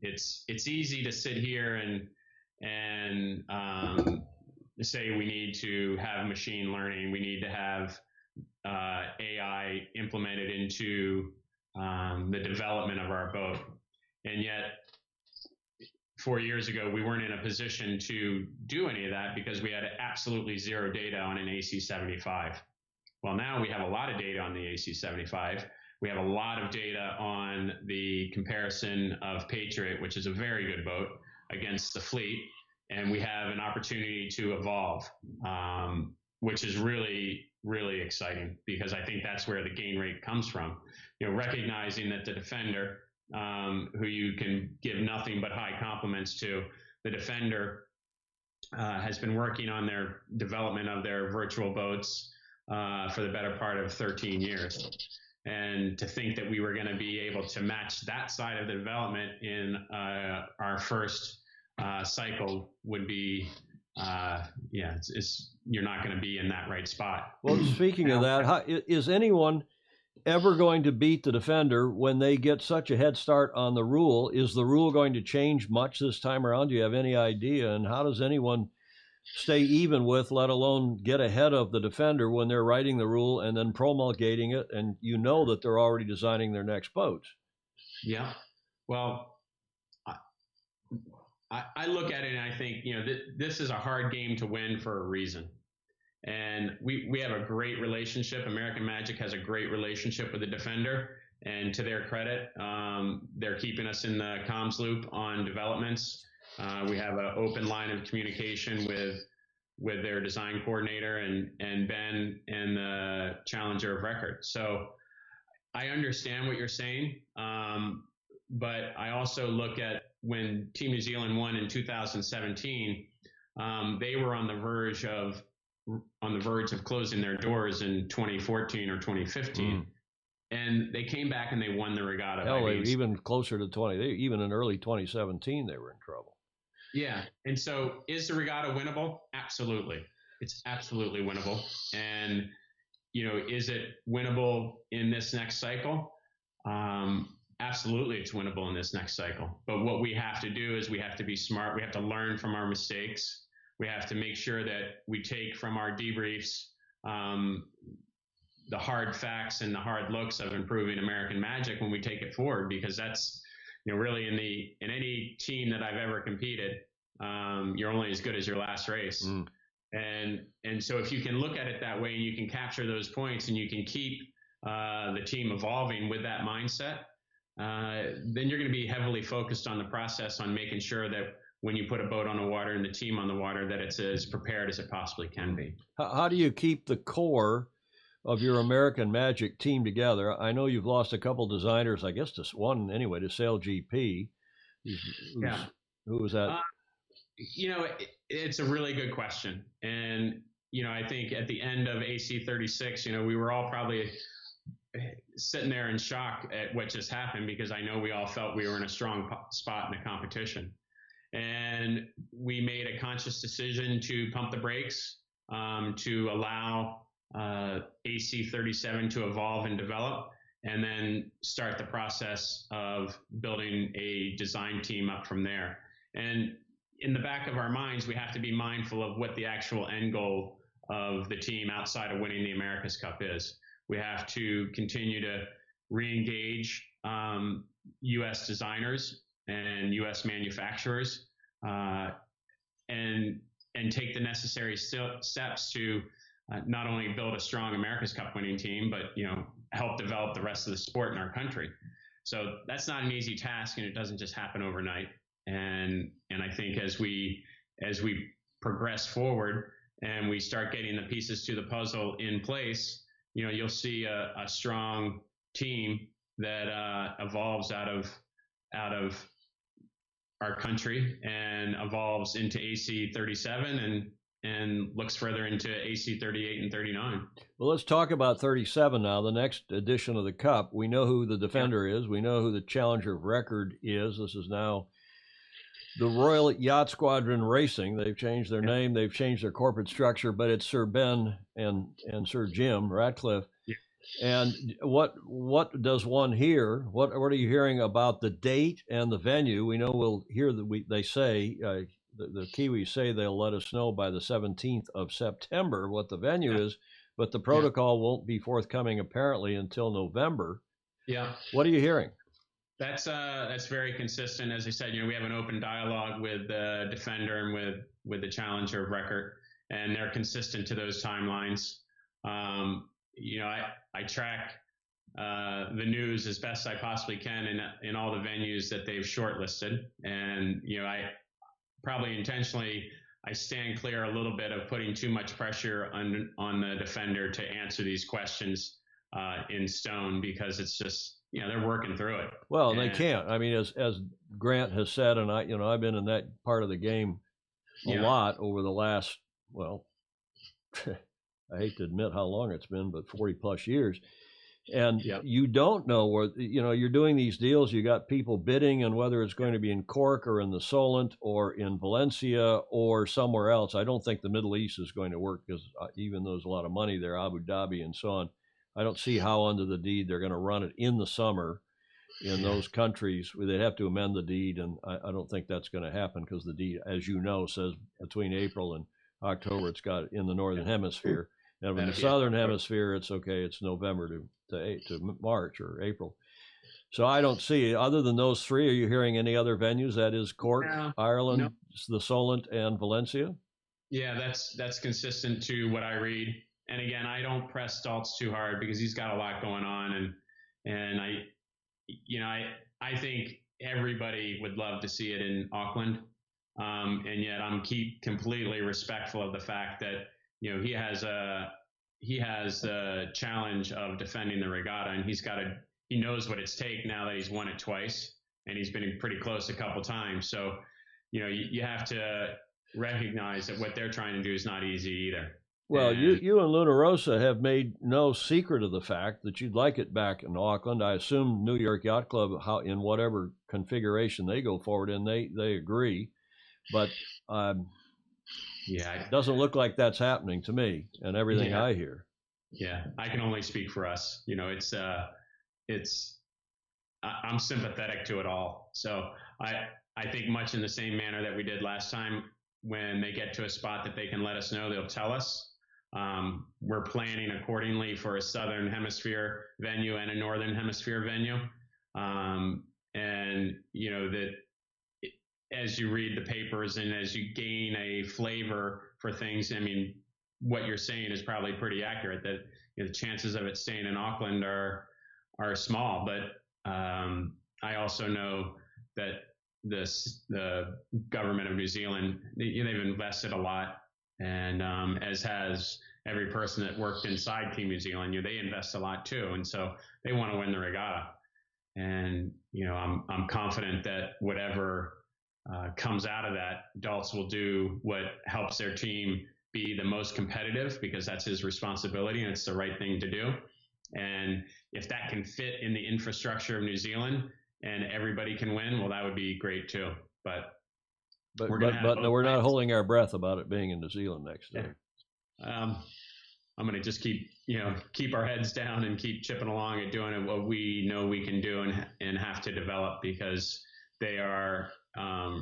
It's easy to sit here and say we need to have machine learning, we need to have AI implemented into the development of our boat. And yet, 4 years ago, we weren't in a position to do any of that because we had absolutely zero data on an AC-75. Well, now we have a lot of data on the AC-75. We have a lot of data on the comparison of Patriot, which is a very good boat, against the fleet. And we have an opportunity to evolve, which is really, really exciting, because I think that's where the gain rate comes from. Recognizing that the Defender, who you can give nothing but high compliments to, the Defender has been working on their development of their virtual boats for the better part of 13 years. And to think that we were going to be able to match that side of the development in our first cycle would be, you're not going to be in that right spot. Well, speaking of that, is anyone ever going to beat the Defender when they get such a head start on the rule? Is the rule going to change much this time around? Do you have any idea? And how does anyone stay even with, let alone get ahead of the defender when they're writing the rule and then promulgating it, and you know that they're already designing their next boats. Yeah. Well, I look at it and I think, this is a hard game to win for a reason. And we have a great relationship. American Magic has a great relationship with the defender. And to their credit, they're keeping us in the comms loop on developments. We have an open line of communication with their design coordinator and Ben and the challenger of record. So I understand what you're saying, but I also look at when Team New Zealand won in 2017, they were on the verge of closing their doors in 2014 or 2015. And they came back and they won the regatta. Hell, even closer to 20. Even in early 2017, they were in trouble. Yeah. And so is the regatta winnable? Absolutely. It's absolutely winnable. And, is it winnable in this next cycle? Absolutely, it's winnable in this next cycle. But what we have to do is we have to be smart. We have to learn from our mistakes. We have to make sure that we take from our debriefs the hard facts and the hard looks of improving American Magic when we take it forward, because that's, really in any team that I've ever competed, you're only as good as your last race. And so if you can look at it that way and you can capture those points and you can keep the team evolving with that mindset, then you're going to be heavily focused on the process, on making sure that when you put a boat on the water and the team on the water, that it's as prepared as it possibly can be. How do you keep the core of your American Magic team together? I know you've lost a couple designers, I guess just one anyway, to Sail GP. Who was that? It's a really good question. And, I think at the end of AC 36, we were all probably sitting there in shock at what just happened, because I know we all felt we were in a strong spot in the competition. And we made a conscious decision to pump the brakes, to allow AC 37 to evolve and develop, and then start the process of building a design team up from there. And in the back of our minds, we have to be mindful of what the actual end goal of the team outside of winning the America's Cup is. We have to continue to re-engage U.S. designers and U.S. manufacturers, and take the necessary steps to not only build a strong America's Cup winning team, but help develop the rest of the sport in our country. So that's not an easy task, and it doesn't just happen overnight. And I think as we progress forward and we start getting the pieces to the puzzle in place, you'll see a strong team that evolves out of our country and evolves into AC 37 and looks further into AC 38 and 39. Well, let's talk about 37 now, the next edition of the Cup. We know who the defender is. We know who the challenger of record is. This is now the Royal Yacht Squadron Racing. They've changed their name. They've changed their corporate structure, but it's Sir Ben and Sir Jim Ratcliffe. Yeah. And what does one hear? What are you hearing about the date and the venue? We know we'll hear that they say, the Kiwis say they'll let us know by the 17th of September what the venue is, but the protocol won't be forthcoming apparently until November. Yeah. What are you hearing? That's very consistent. As I said, we have an open dialogue with the defender and with the challenger of record, and they're consistent to those timelines. I track the news as best I possibly can in all the venues that they've shortlisted, and I probably intentionally I stand clear a little bit of putting too much pressure on the defender to answer these questions in stone, because it's just they're working through it. Well, and they can't. I mean, as Grant has said, and I've been in that part of the game a lot over the last, I hate to admit how long it's been, but 40 plus years. And you don't know where, you're doing these deals, you got people bidding, and whether it's going to be in Cork or in the Solent or in Valencia or somewhere else. I don't think the Middle East is going to work, because even though there's a lot of money there, Abu Dhabi and so on, I don't see how under the deed they're going to run it in the summer in those countries. They'd have to amend the deed, and I don't think that's going to happen, because the deed, as you know, says between April and October, it's got in the northern hemisphere, and in the southern hemisphere, it's okay. It's November to March or April. So I don't see, other than those three, are you hearing any other venues? That is Cork, Ireland, the Solent, and Valencia? Yeah, that's consistent to what I read. And again, I don't press Stoltz too hard because he's got a lot going on, and I think everybody would love to see it in Auckland, and yet I'm completely respectful of the fact that he has the challenge of defending the regatta, and he knows what it's take now that he's won it twice, and he's been pretty close a couple times. So you have to recognize that what they're trying to do is not easy either. Well, you and Luna Rossa have made no secret of the fact that you'd like it back in Auckland. I assume New York Yacht Club, in whatever configuration they go forward in, they agree. But it doesn't look like that's happening to me and everything I hear. Yeah, I can only speak for us. I'm sympathetic to it all. So I think much in the same manner that we did last time, when they get to a spot that they can let us know, they'll tell us. We're planning accordingly for a Southern Hemisphere venue and a Northern Hemisphere venue. That as you read the papers and as you gain a flavor for things, I mean, what you're saying is probably pretty accurate, that the chances of it staying in Auckland are small. But I also know that the government of New Zealand, they've invested a lot, and as has every person that worked inside Team New Zealand, they invest a lot too, and so they want to win the regatta. And I'm confident that whatever comes out of that, Daltz will do what helps their team be the most competitive, because that's his responsibility and it's the right thing to do. And if that can fit in the infrastructure of New Zealand and everybody can win, well, that would be great too. But we're not holding our breath about it being in New Zealand next year. I'm going to just keep our heads down and keep chipping along at doing what we know we can do and have to develop, because they are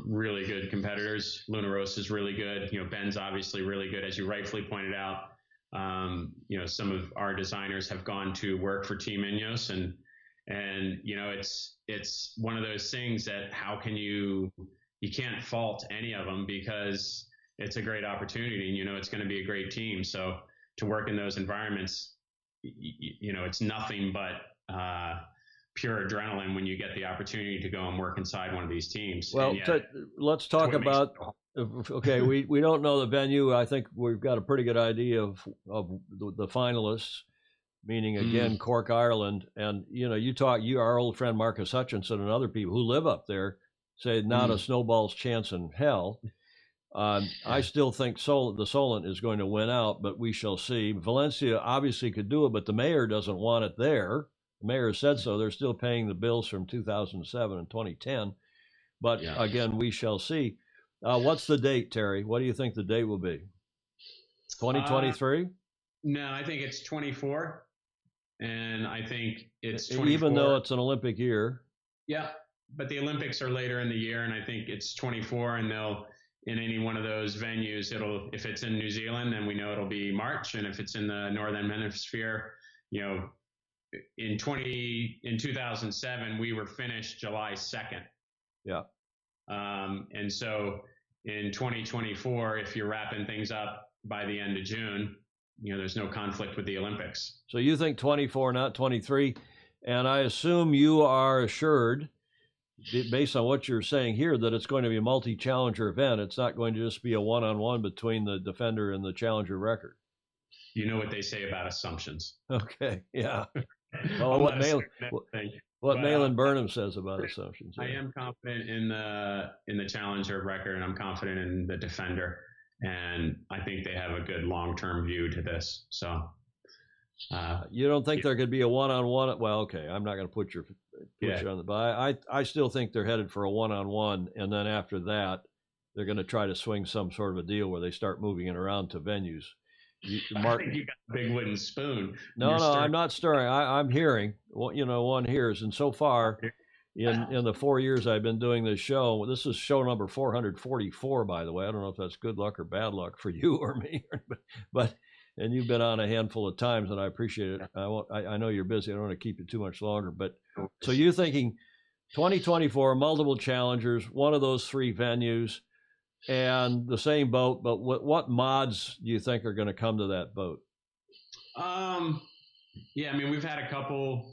really good competitors. Luna Rossa is really good. Ben's obviously really good, as you rightfully pointed out. Some of our designers have gone to work for Team Ineos, and it's one of those things that you can't fault any of them, because it's a great opportunity, and it's going to be a great team. So to work in those environments, it's nothing but pure adrenaline when you get the opportunity to go and work inside one of these teams. Well, let's talk about. Okay, we don't know the venue. I think we've got a pretty good idea of the finalists, meaning again Cork, Ireland, and our old friend Marcus Hutchinson and other people who live up there say not a snowball's chance in hell. I still think the Solent is going to win out, but we shall see. Valencia obviously could do it, but the mayor doesn't want it there. The mayor said so. They're still paying the bills from 2007 and 2010. But again, we shall see. What's the date, Terry? What do you think the date will be? 2023? No, I think it's 24. And I think it's 24. Even though it's an Olympic year. Yeah, but the Olympics are later in the year, and I think it's 24, and they'll, in any one of those venues, if it's in New Zealand, then we know it'll be March, and if it's in the Northern Hemisphere, in 2007 we were finished July 2nd. Yeah. And so in 2024, if you're wrapping things up by the end of June, there's no conflict with the Olympics. So you think 24, not 23, and I assume you are assured, based on what you're saying here, that it's going to be a multi-challenger event. It's not going to just be a one-on-one between the defender and the challenger record. You know what they say about assumptions. Okay, yeah. Well, what Malin Burnham says about assumptions. Yeah. I am confident in the challenger record, and I'm confident in the defender, and I think they have a good long-term view to this. So you don't think there could be a one-on-one? Well, okay, I'm not going to put you on the. But I still think they're headed for a one-on-one, and then after that, they're going to try to swing some sort of a deal where they start moving it around to venues. I think you got a big wooden spoon. No, I'm not stirring. I'm hearing. One hears, and so far, in the 4 years I've been doing this show. This is show number 444, by the way. I don't know if that's good luck or bad luck for you or me, but and you've been on a handful of times, and I appreciate it. I know you're busy. I don't want to keep you too much longer, but so you're thinking 2024, multiple challengers, one of those three venues, and the same boat, but what mods do you think are going to come to that boat? Yeah, I mean, we've had a couple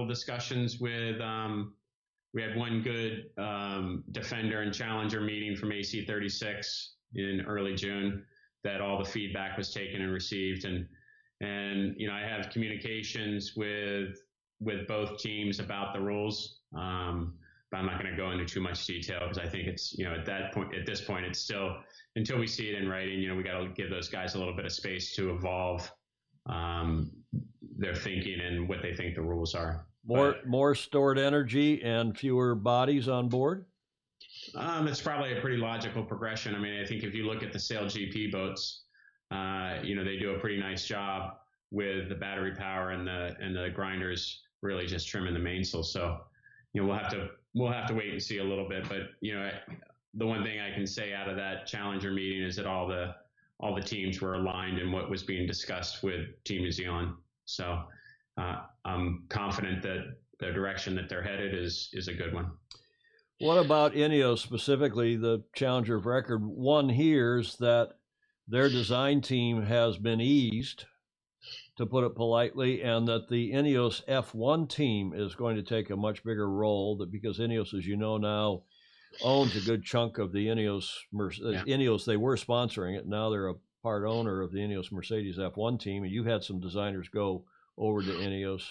discussions with, we had one good defender and challenger meeting from AC 36 in early June that all the feedback was taken and received. And I have communications with both teams about the rules. But I'm not going to go into too much detail because I think it's, at this point, it's still, until we see it in writing, we got to give those guys a little bit of space to evolve their thinking and what they think the rules are. More stored energy and fewer bodies on board? It's probably a pretty logical progression. I mean, I think if you look at the Sail GP boats, they do a pretty nice job with the battery power and the grinders really just trimming the mainsail. So, we'll have to wait and see a little bit. But, the one thing I can say out of that Challenger meeting is that all the teams were aligned in what was being discussed with Team New Zealand. So I'm confident that the direction that they're headed is a good one. What about Ineos specifically, the Challenger of record? One hears that their design team has been eased, to put it politely, and that the Ineos F1 team is going to take a much bigger role, because Ineos, as you know now, owns a good chunk of the Ineos. Ineos, they were sponsoring it. Now they're a part owner of the Ineos Mercedes F1 team, and you had some designers go over to Ineos.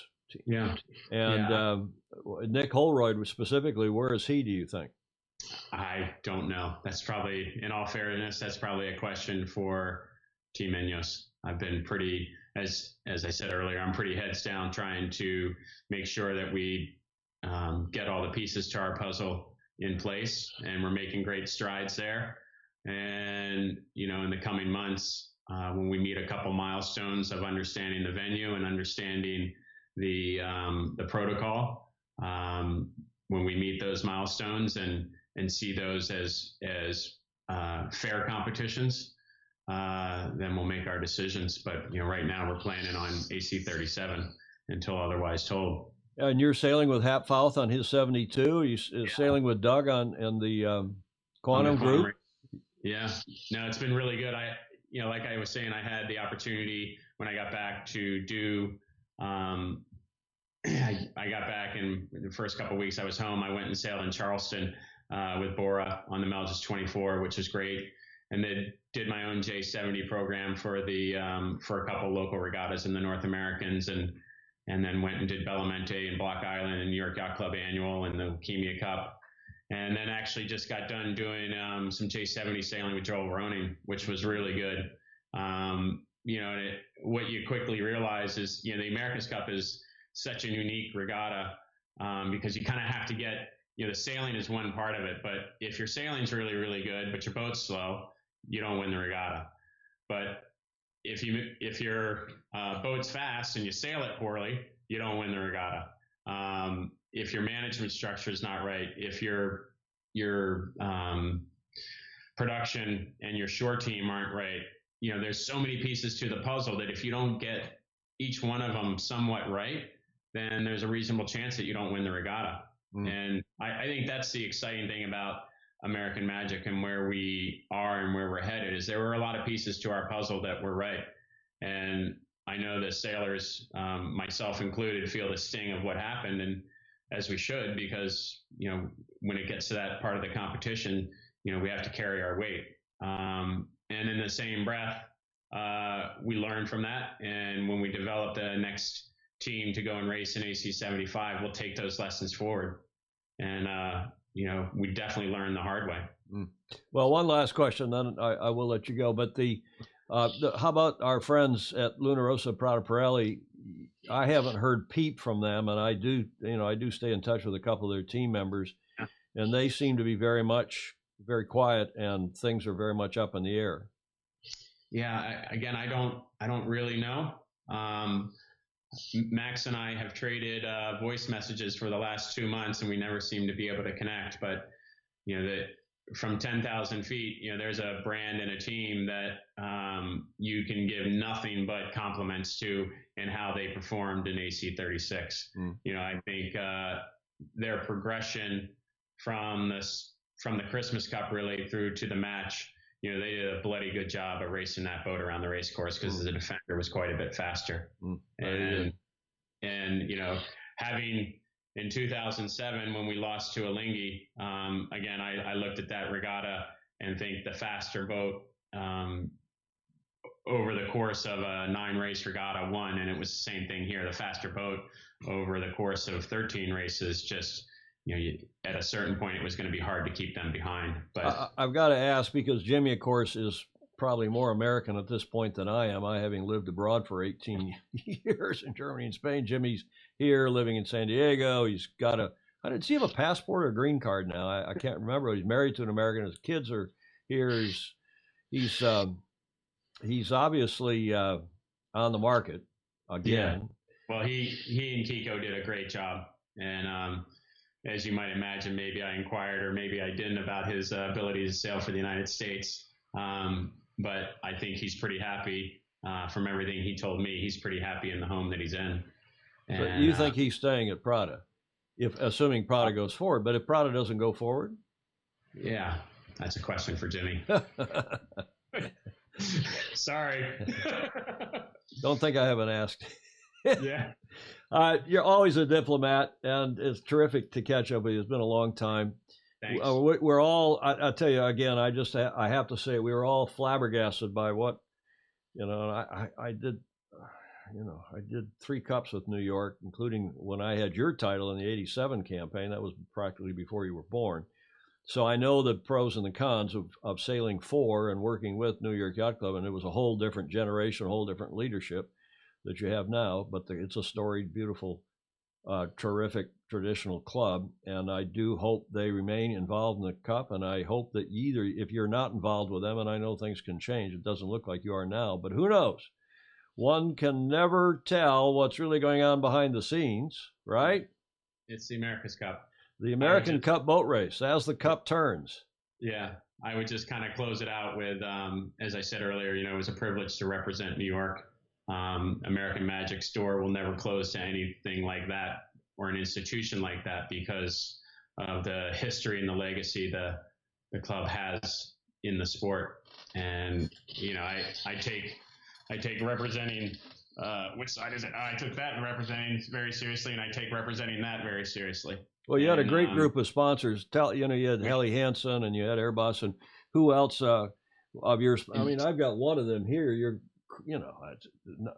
Yeah. And Nick Holroyd specifically, where is he, do you think? I don't know. That's probably, in all fairness, that's probably a question for Team Ineos. I've been pretty, as I said earlier, I'm pretty heads down trying to make sure that we get all the pieces to our puzzle in place, and we're making great strides there. And, in the coming months, when we meet a couple milestones of understanding the venue and understanding the protocol, when we meet those milestones and see those as fair competitions, then we'll make our decisions. But, right now we're planning on AC 37 until otherwise told. And you're sailing with Hap Fouth on his 72. You're sailing with Doug in the Quantum group. Yeah, no, it's been really good. Like I was saying, I had the opportunity when I got back to do, I got back in the first couple of weeks I was home. I went and sailed in Charleston with Bora on the Melges 24, which was great. And then did my own J70 program for a couple local regattas in the North Americans, and then went and did Bellamente and Block Island and New York Yacht Club Annual and the Leukemia Cup. And then actually just got done doing some J70 sailing with Joel Roning, which was really good. What you quickly realize is, the America's Cup is such a unique regatta because you kind of have to get, the sailing is one part of it, but if your sailing's really, really good, but your boat's slow, you don't win the regatta. But if your boat's fast and you sail it poorly, you don't win the regatta. If your management structure is not right, if your production and your shore team aren't right, there's so many pieces to the puzzle that if you don't get each one of them somewhat right, then there's a reasonable chance that you don't win the regatta. And I think that's the exciting thing about American Magic and where we are and where we're headed, is there were a lot of pieces to our puzzle that were right. And I know the sailors, myself included, feel the sting of what happened, and as we should, because, when it gets to that part of the competition, we have to carry our weight. And in the same breath, we learn from that. And when we develop the next team to go and race in AC 75, we'll take those lessons forward. And, we definitely learn the hard way. Well, one last question, then I will let you go. But how about our friends at Luna Rossa Prata Pirelli? I haven't heard peep from them, and I do stay in touch with a couple of their team members, and they seem to be very quiet, and things are very much up in the air. Yeah, I don't really know. Max and I have traded voice messages for the last 2 months, and we never seem to be able to connect. But that from 10,000 feet, there's a brand and a team that you can give nothing but compliments to in how they performed in AC36. I think their progression from the Christmas Cup really through to the match, they did a bloody good job of racing that boat around the race course because the defender was quite a bit faster. And having in 2007 when we lost to Alinghi, again, I looked at that regatta and think the faster boat over the course of a 9-race regatta won, and it was the same thing here. The faster boat over the course of 13 races just at a certain point, it was going to be hard to keep them behind. But I've got to ask, because Jimmy, of course, is probably more American at this point than I am. I having lived abroad for 18 years in Germany and Spain. Jimmy's here living in San Diego. He's got does he have a passport or a green card now? I can't remember. He's married to an American. His kids are here. He's obviously on the market again. Yeah. Well, he and Kiko did a great job. And as you might imagine, maybe I inquired or maybe I didn't about his ability to sail for the United States. But I think he's pretty happy from everything he told me. He's pretty happy in the home that he's in. So you think he's staying at Prada, assuming Prada goes forward? But if Prada doesn't go forward? Yeah, that's a question for Jimmy. Sorry. Don't think I haven't asked. Yeah. You're always a diplomat, and it's terrific to catch up with you. It's been a long time. Thanks. We're all, I tell you again, I have to say, we were all flabbergasted by what, I did 3 cups with New York, including when I had your title in the 87 campaign. That was practically before you were born. So I know the pros and the cons of sailing for and working with New York Yacht Club, and it was a whole different generation, a whole different leadership that you have now, but it's a storied, beautiful, terrific traditional club, and I do hope they remain involved in the Cup, and I hope that if you're not involved with them, and I know things can change, it doesn't look like you are now, but who knows? One can never tell what's really going on behind the scenes, right? It's the America's Cup. The American Cup boat race, as the Cup turns. Yeah, I would just kind of close it out with, as I said earlier, it was a privilege to represent New York. American Magic's door will never close to anything like that or an institution like that because of the history and the legacy the club has in the sport. And I take representing which side is it? I took that and representing very seriously, and I take representing that very seriously. Well, you had a great group of sponsors. You had Helly Hansen and you had Airbus, and who else of yours? I mean, I've got one of them here.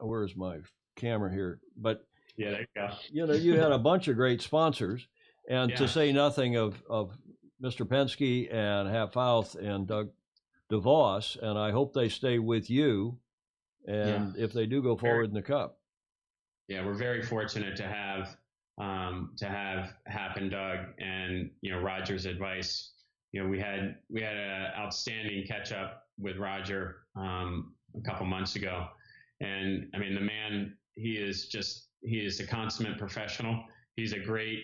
Where's my camera here? But yeah, there you go. You had a bunch of great sponsors, and to say nothing of Mr. Penske and Hap Fouth and Doug DeVos, and I hope they stay with you. And if they do go forward in the Cup. Yeah, we're very fortunate to have Hap and Doug and Roger's advice. We had an outstanding catch up with Roger a couple months ago, and I mean the man, he is a consummate professional. He's a great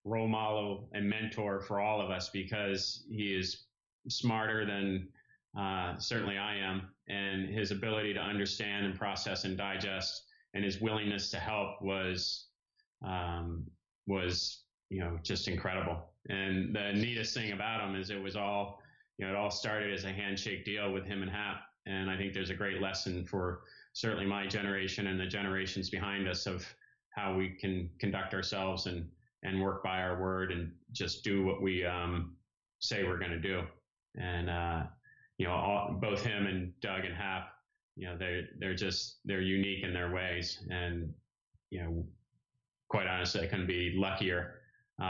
role model and mentor for all of us because he is smarter than certainly I am, and his ability to understand and process and digest and his willingness to help was just incredible. And the neatest thing about him is it all started as a handshake deal with him and Hap. And I think there's a great lesson for certainly my generation and the generations behind us of how we can conduct ourselves and work by our word and just do what we say we're going to do. And both him and Doug and Hap, they're unique in their ways, and quite honestly, I couldn't be luckier.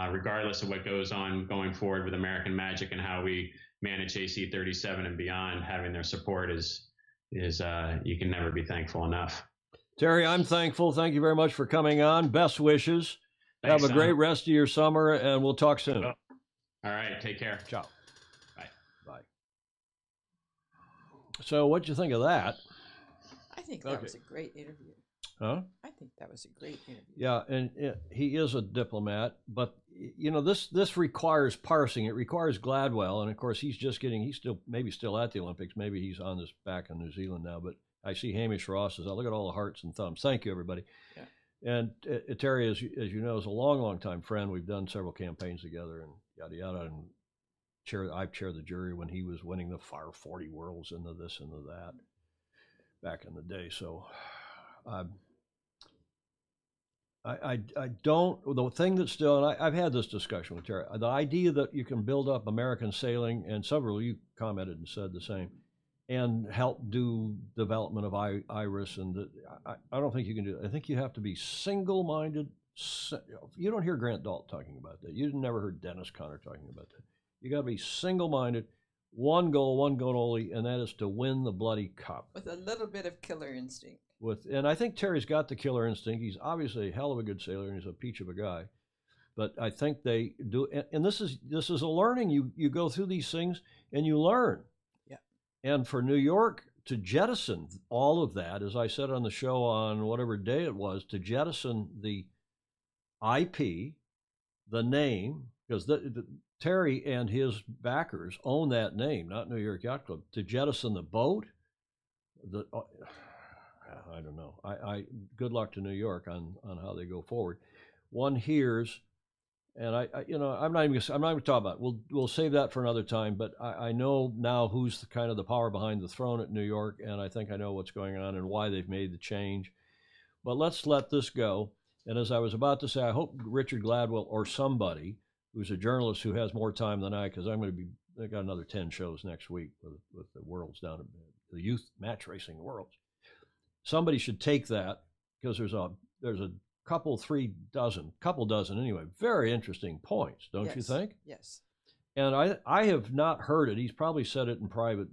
Regardless of what goes on going forward with American Magic and how we manage AC37 and beyond, having their support is you can never be thankful enough. Terry, I'm thankful. Thank you very much for coming on. Best wishes. Thanks, have a great rest of your summer, and we'll talk soon. All right, take care. Ciao. Bye. So what'd you think of that? I think that was a great interview. Huh? I think that was a great interview. Yeah, and he is a diplomat, but this requires parsing. It requires Gladwell, and of course he's still at the Olympics. Maybe he's on this back in New Zealand now. But I see Hamish Ross says, "I look at all the hearts and thumbs." Thank you, everybody. Yeah. And Terry, as you know, is a long time friend. We've done several campaigns together, and yada yada. And I've chaired the jury when he was winning the 40 worlds and the this and the that back in the day. So. I don't, the thing that's still, and I've had this discussion with Terry, the idea that you can build up American sailing, and several of you commented and said the same, and help do development of IRIS, and I don't think you can do that. I think you have to be single-minded. You don't hear Grant Dalton talking about that. You never heard Dennis Conner talking about that. You got to be single-minded, one goal only, and that is to win the bloody cup. With a little bit of killer instinct. And I think Terry's got the killer instinct. He's obviously a hell of a good sailor, and he's a peach of a guy. But I think they do, and this is a learning. You go through these things and you learn. Yeah. And for New York to jettison all of that, as I said on the show on whatever day it was, to jettison the IP, the name, because Terry and his backers own that name, not New York Yacht Club. To jettison the boat, I don't know. I good luck to New York on how they go forward. One hears, and I'm not even going to talk about it. We'll save that for another time. But I know now who's kind of the power behind the throne at New York, and I think I know what's going on and why they've made the change. But let's let this go. And as I was about to say, I hope Richard Gladwell or somebody who's a journalist who has more time than I, because I got another 10 shows next week with the Worlds down at the Youth Match Racing Worlds. Somebody should take that, because there's a couple dozen anyway, very interesting points, don't you think? Yes. And I have not heard it. He's probably said it in private,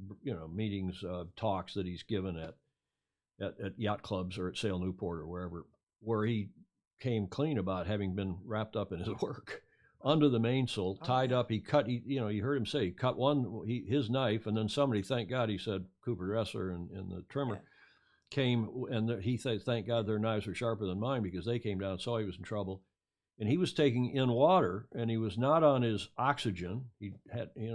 meetings, talks that he's given at yacht clubs or at Sail Newport or wherever, where he came clean about having been wrapped up in his work under the mainsail, tied up. He heard him say he cut his knife, and then somebody, thank God, he said Cooper Dressler and the trimmer. Yeah. Came, and he said, thank God their knives were sharper than mine, because they came down and saw he was in trouble. And he was taking in water, and he was not on his oxygen. He had, he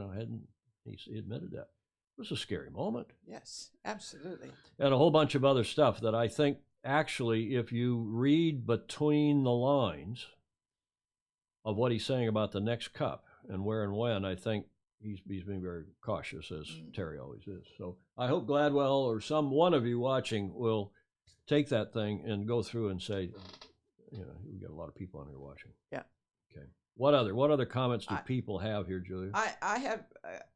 admitted that. It was a scary moment. Yes, absolutely. And a whole bunch of other stuff that I think, actually, if you read between the lines of what he's saying about the next cup and where and when, I think he's being very cautious, as Terry always is. So I hope Gladwell or one of you watching will take that thing and go through and say, we got a lot of people on here watching. Yeah. Okay. What other comments do people have here, Julia? I have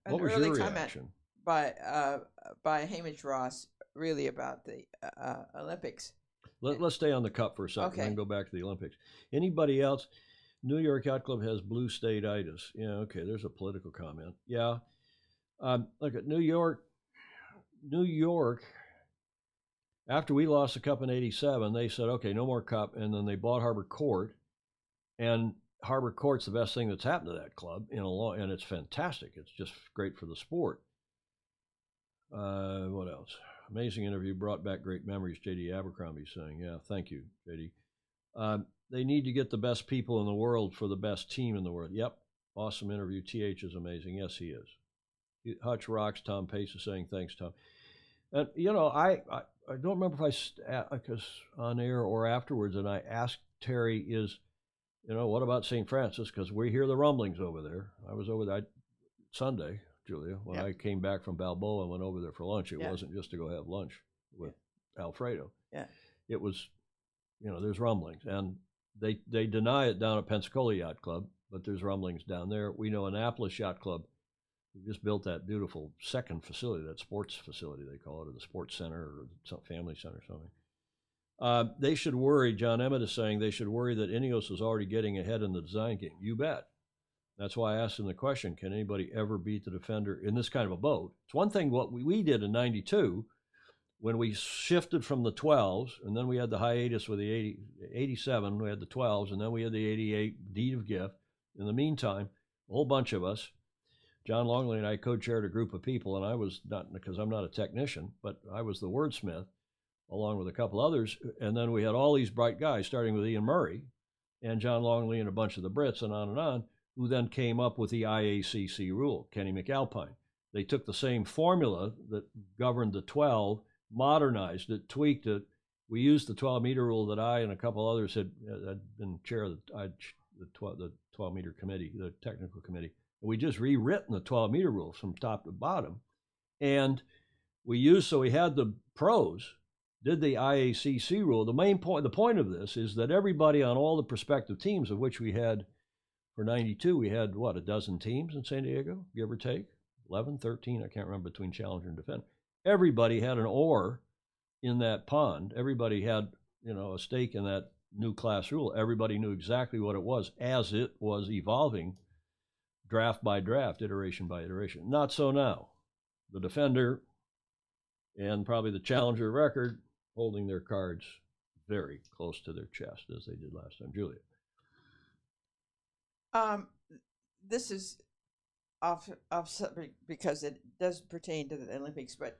an early comment reaction? by Hamish Ross, really about the Olympics. Let's stay on the cup for a second, and then go back to the Olympics. Anybody else? New York Yacht Club has blue state-itis. Yeah, okay, there's a political comment. Yeah. Look at New York. New York, after we lost the cup in '87, they said, okay, no more cup, and then they bought Harbor Court, and Harbor Court's the best thing that's happened to that club and it's fantastic. It's just great for the sport. What else? Amazing interview, brought back great memories, J.D. Abercrombie saying. Yeah, thank you, J.D. They need to get the best people in the world for the best team in the world. Yep. Awesome interview. TH is amazing. Yes, he is. Hutch rocks. Tom Pace is saying, thanks, Tom. And, I don't remember if because on air or afterwards, and I asked Terry what about St. Francis? Because we hear the rumblings over there. I was over there Sunday, Julia, when I came back from Balboa and went over there for lunch. It wasn't just to go have lunch with Alfredo. Yeah. It was, there's rumblings. And they deny it down at Pensacola Yacht Club, but there's rumblings down there. We know Annapolis Yacht Club just built that beautiful second facility, that sports facility they call it, or the sports center or some family center or something. They should worry, John Emmett is saying, they should worry that Ineos is already getting ahead in the design game. You bet. That's why I asked him the question, can anybody ever beat the Defender in this kind of a boat? It's one thing what we did in '92 when we shifted from the 12s, and then we had the hiatus with the 87, we had the 12s, and then we had the 88 deed of gift. In the meantime, a whole bunch of us, John Longley and I co-chaired a group of people, and I was not, because I'm not a technician, but I was the wordsmith. along with a couple others. And then we had all these bright guys, starting with Ian Murray and John Longley and a bunch of the Brits and on, who then came up with the IACC rule, Kenny McAlpine. They took the same formula that governed the 12, modernized it, tweaked it. We used the 12-meter rule that I and a couple others had been chair of the 12-meter committee, the technical committee. And we just rewritten the 12-meter rule from top to bottom. And we had the pros, did the IACC rule. The point of this is that everybody on all the prospective teams, of which we had, for 92, we had, a dozen teams in San Diego, give or take? 11, 13, I can't remember, between Challenger and Defender. Everybody had an oar in that pond. Everybody had, a stake in that new class rule. Everybody knew exactly what it was as it was evolving, draft by draft, iteration by iteration. Not so now. The Defender and probably the Challenger record holding their cards very close to their chest, as they did last time. Julia. This is off subject because it does pertain to the Olympics, but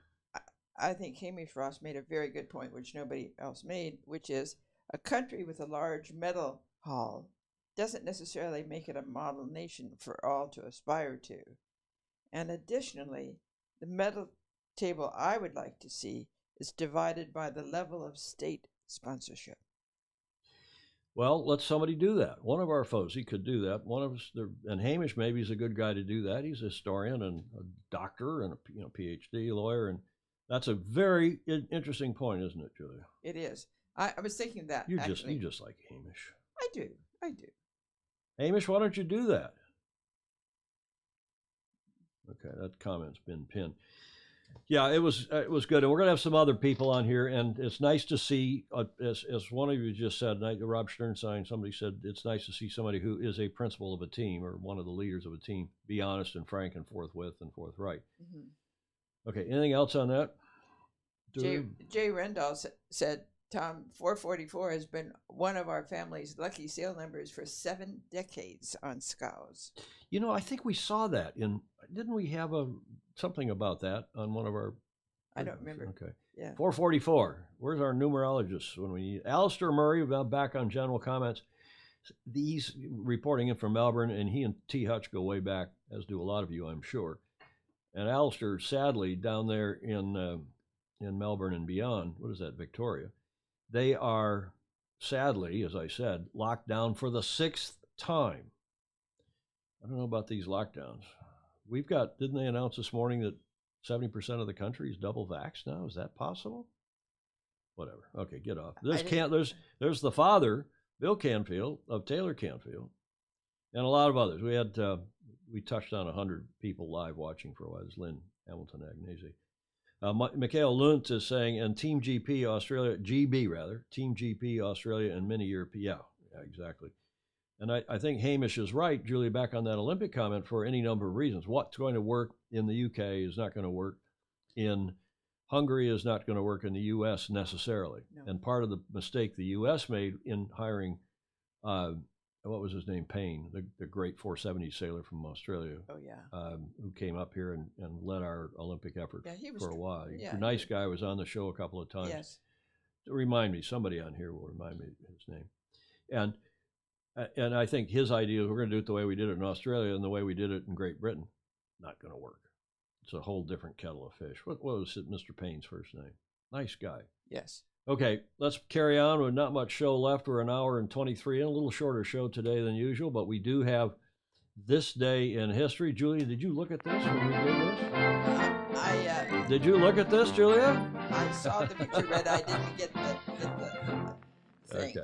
I think Hamish Ross made a very good point, which nobody else made, which is a country with a large medal haul doesn't necessarily make it a model nation for all to aspire to. And additionally, the medal table I would like to see is divided by the level of state sponsorship. Well, let somebody do that. One of our folks, he could do that. One of us, and Hamish maybe is a good guy to do that. He's a historian and a doctor and a PhD lawyer, and that's a very interesting point, isn't it, Julia? It is. I was thinking that. You just like Hamish. I do. Hamish, why don't you do that? Okay, that comment's been pinned. Yeah, it was good, and we're gonna have some other people on here, and it's nice to see, as one of you just said, Rob Sternstein, somebody said it's nice to see somebody who is a principal of a team or one of the leaders of a team be honest and frank and forthwith and forthright. Mm-hmm. Okay, anything else on that? Jay Rendall said, Tom, 444 has been one of our family's lucky sale numbers for 7 decades on scows. I think we saw that didn't we have something about that on one of our? I don't remember. Okay. Yeah. 444. Where's our numerologist when we need? Alistair Murray, back on general comments. He's reporting in from Melbourne, and he and T. Hutch go way back, as do a lot of you, I'm sure. And Alistair, sadly, down there in Melbourne and beyond, what is that, Victoria? They are, sadly, as I said, locked down for the 6th time. I don't know about these lockdowns. Didn't they announce this morning that 70% of the country is double vaxxed now? Is that possible? Whatever. Okay, get off. There's the father, Bill Canfield, of Taylor Canfield, and a lot of others. We touched on 100 people live watching for a while. There's Lynn Hamilton Agnesi. Mikhail Lunt is saying, and Team GP Australia, Team GP Australia and Mini Europe. Yeah, exactly. And I think Hamish is right, Julie, back on that Olympic comment, for any number of reasons. What's going to work in the UK is not going to work in Hungary, is not going to work in the U.S. necessarily. No. And part of the mistake the U.S. made in hiring, what was his name, Payne, the great 470 sailor from Australia, who came up here and led our Olympic effort for a while. Yeah, a nice guy, was on the show a couple of times. Yes. Remind me, somebody on here will remind me his name. And I think his idea is we're going to do it the way we did it in Australia and the way we did it in Great Britain. Not going to work. It's a whole different kettle of fish. What was Mr. Payne's first name? Nice guy. Yes. Okay, let's carry on with not much show left. We're an hour and 23 in, a little shorter show today than usual, but we do have this day in history. Julia, did you look at this when we did this? Did you look at this, Julia? I saw the picture, but I didn't get the thing.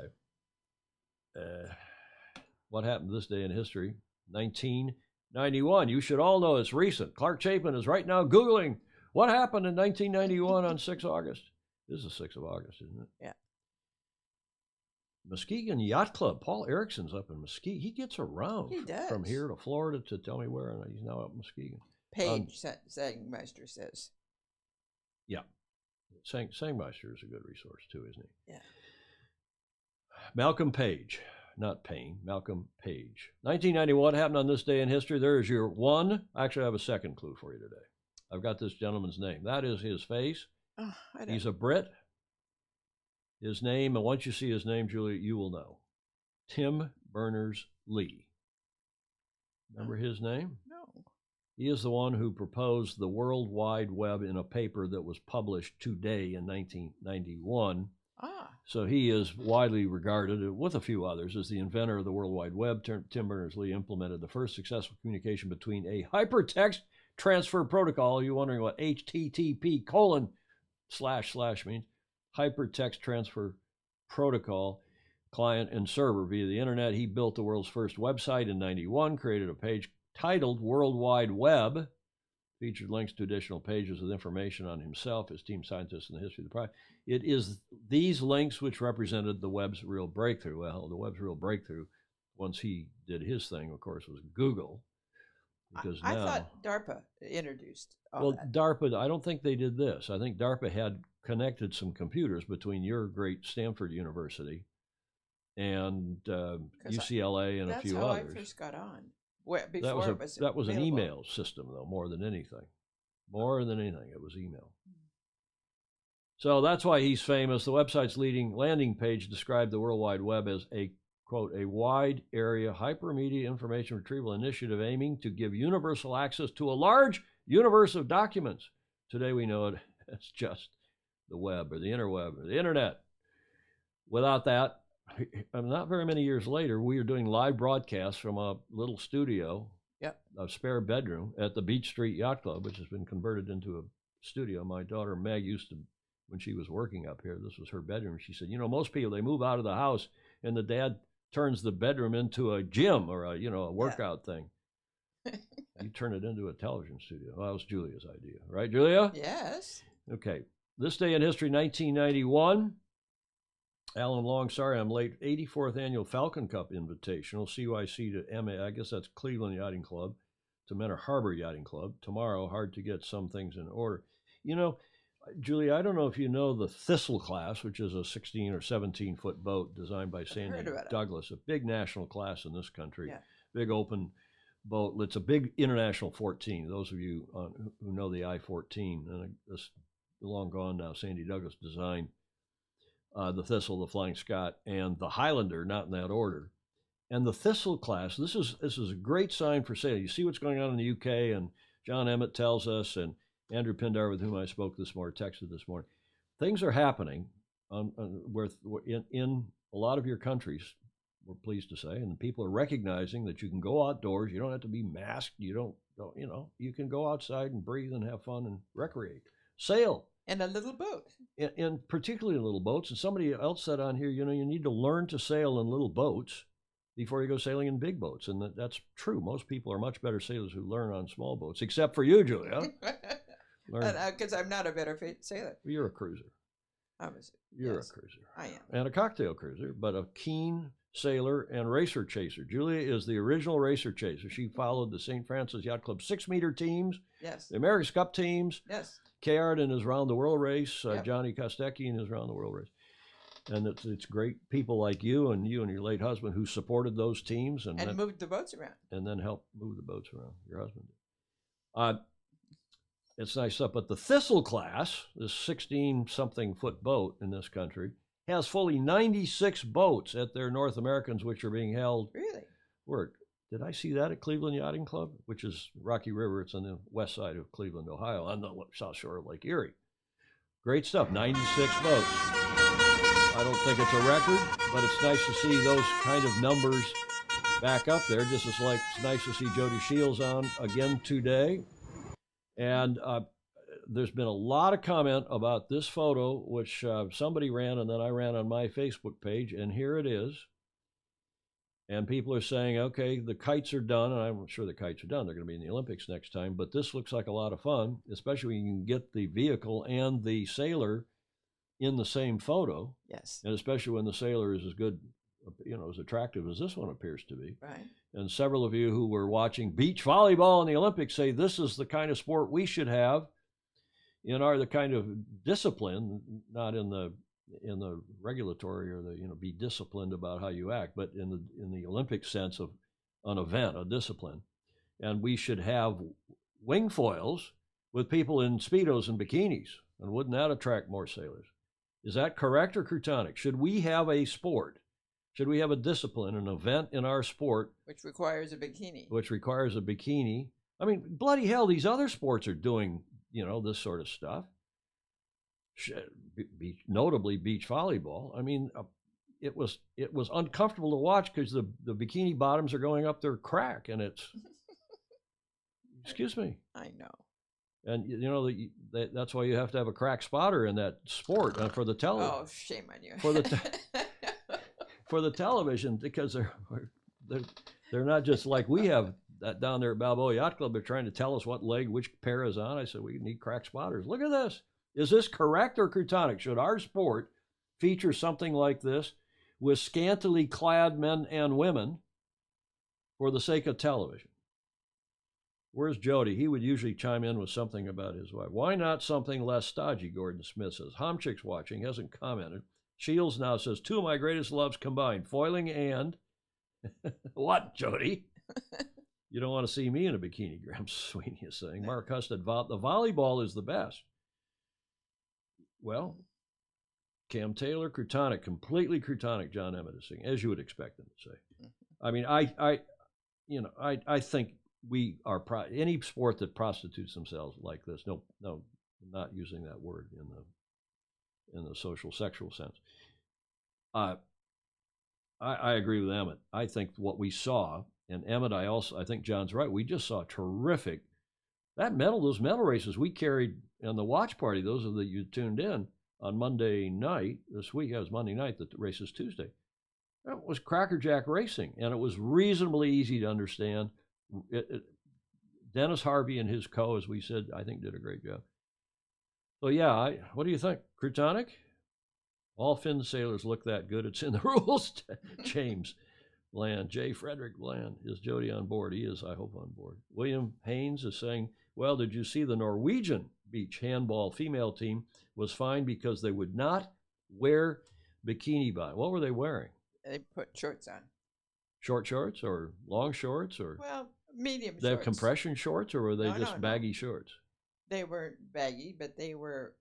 Okay. What happened this day in history? 1991. You should all know it's recent. Clark Chapin is right now Googling what happened in 1991 on 6 August. This is 6th of August, isn't it? Yeah. Muskegon Yacht Club. Paul Erickson's up in Muskegon. He gets around. He does. From here to Florida to tell me where, and he's now up in Muskegon. Paige Sangmeister says. Yeah. Sangmeister is a good resource too, isn't he? Yeah. Malcolm Page. Not Payne, Malcolm Page. 1991 happened on this day in history. There is your one. Actually, I have a second clue for you today. I've got this gentleman's name. That is his face. Oh, he's a Brit. His name, and once you see his name, Julia, you will know. Tim Berners-Lee. Remember his name? No. He is the one who proposed the World Wide Web in a paper that was published today in 1991. So he is widely regarded, with a few others, as the inventor of the World Wide Web. Tim Berners-Lee implemented the first successful communication between a hypertext transfer protocol. You're wondering what HTTP:// means? Hypertext transfer protocol, client and server via the internet. He built the world's first website in 91, created a page titled World Wide Web, featured links to additional pages with information on himself, his team scientists, and the history of the project. It is these links which represented the web's real breakthrough. Well, the web's real breakthrough, once he did his thing, of course, was Google. Because I thought DARPA introduced all that. DARPA, I don't think they did this. I think DARPA had connected some computers between your great Stanford University and UCLA and a few others. That's how I first got on. That was an email system, though, more than anything. More than anything, it was email. So that's why he's famous. The website's leading landing page described the World Wide Web as a, quote, a wide area hypermedia information retrieval initiative aiming to give universal access to a large universe of documents. Today we know it as just the web or the interweb or the internet. Without that, not very many years later, we were doing live broadcasts from a little studio, a spare bedroom at the Beach Street Yacht Club, which has been converted into a studio. My daughter Meg used to, when she was working up here, this was her bedroom. She said, most people, they move out of the house and the dad turns the bedroom into a gym or a workout thing. You turn it into a television studio. Well, that was Julia's idea, right, Julia? Yes. Okay. This day in history, 1991. Alan Long, sorry I'm late. 84th Annual Falcon Cup Invitational, CYC to MA. I guess that's Cleveland Yachting Club to Menor Harbor Yachting Club. Tomorrow, hard to get some things in order. Julia, I don't know if you know the Thistle class, which is a 16 or 17-foot boat designed by Sandy Douglas, a big national class in this country, big open boat. It's a big international 14. Those of you who know the I-14, and it's long gone now, Sandy Douglas designed the Thistle, the Flying Scot, and the Highlander, not in that order. And the Thistle class, this is a great sign for sailing. You see what's going on in the UK, and John Emmett tells us, and Andrew Pindar, with whom I spoke this morning, texted this morning. Things are happening in a lot of your countries, we're pleased to say, and people are recognizing that you can go outdoors. You don't have to be masked. You can go outside and breathe and have fun and recreate. Sail. In a little boat. In particularly in little boats. And somebody else said on here, you need to learn to sail in little boats before you go sailing in big boats. And that's true. Most people are much better sailors who learn on small boats, except for you, Julia. Because I'm not a better sailor. You're a cruiser. You're a cruiser. I am. And a cocktail cruiser, but a keen sailor and racer chaser. Julia is the original racer chaser. She followed the St. Francis Yacht Club 6-meter teams. Yes. The America's Cup teams. Yes. Kayard in his Round the World race, Johnny Kostecki in his Round the World race. And it's great people like you and your late husband who supported those teams. And moved the boats around. And then helped move the boats around, your husband did. It's nice stuff. But the Thistle class, this 16-something foot boat in this country, has fully 96 boats at their North Americans, which are being held. Really? Did I see that at Cleveland Yachting Club, which is Rocky River? It's on the west side of Cleveland, Ohio, on the south shore of Lake Erie. Great stuff, 96 boats. I don't think it's a record, but it's nice to see those kind of numbers back up there, just as it's nice to see Jody Shields on again today. And there's been a lot of comment about this photo, which somebody ran, and then I ran on my Facebook page, and here it is. And people are saying, okay, the kites are done, and I'm sure the kites are done. They're going to be in the Olympics next time, but this looks like a lot of fun, especially when you can get the vehicle and the sailor in the same photo. Yes. And especially when the sailor is as good, as attractive as this one appears to be. Right. And several of you who were watching beach volleyball in the Olympics say this is the kind of sport we should have the kind of discipline, not in the regulatory or be disciplined about how you act, but in the Olympic sense of an event, a discipline. And we should have wing foils with people in Speedos and bikinis. And wouldn't that attract more sailors? Is that correct or Crutonic? Should we have a sport? Should we have a discipline, an event in our sport? Which requires a bikini. Which requires a bikini. I mean, bloody hell, these other sports are doing, this sort of stuff. Notably beach volleyball. I mean, it was uncomfortable to watch because the bikini bottoms are going up their crack, and it's, excuse me. I know. And that's why you have to have a crack spotter in that sport for the television. Oh, shame on you. For the television, because they're not just like we have that down there at Balboa Yacht Club. They're trying to tell us what leg which pair is on. I said we need crack spotters. Look at this. Is this correct or Crutonic? Should our sport feature something like this with scantily clad men and women for the sake of television? Where's Jody? He would usually chime in with something about his wife. Why not something less stodgy, Gordon Smith says. Homchick's watching, hasn't commented. Shields now says, 2 of my greatest loves combined, foiling and... What, Jody? You don't want to see me in a bikini, Graham Sweeney is saying. Mark Husted, the volleyball is the best. Well, Cam Taylor, Crutonic, completely Crutonic, John Emmett is saying, as you would expect them to say. I mean, I think we are any sport that prostitutes themselves like this. No, I'm not using that word in the social sexual sense. I agree with Emmett. I think what we saw, and Emmett, I think John's right. We just saw terrific those medal races we carried in the watch party. Those of you tuned in on Monday night this week. It was Monday night. The race is Tuesday. That was crackerjack racing, and it was reasonably easy to understand. Dennis Harvey and his co, as we said, I think did a great job. So yeah, what do you think? Crutonic? All Finn sailors look that good. It's in the rules. James Bland, J. Frederick Bland. Is Jody on board? He is, I hope, on board. William Haynes is saying, well, did you see the Norwegian beach handball female team was fined because they would not wear bikini bottom? What were they wearing? They put shorts on. Short shorts or long shorts or? Well, medium shorts. They have compression shorts, or were they just baggy shorts? They weren't baggy, but they were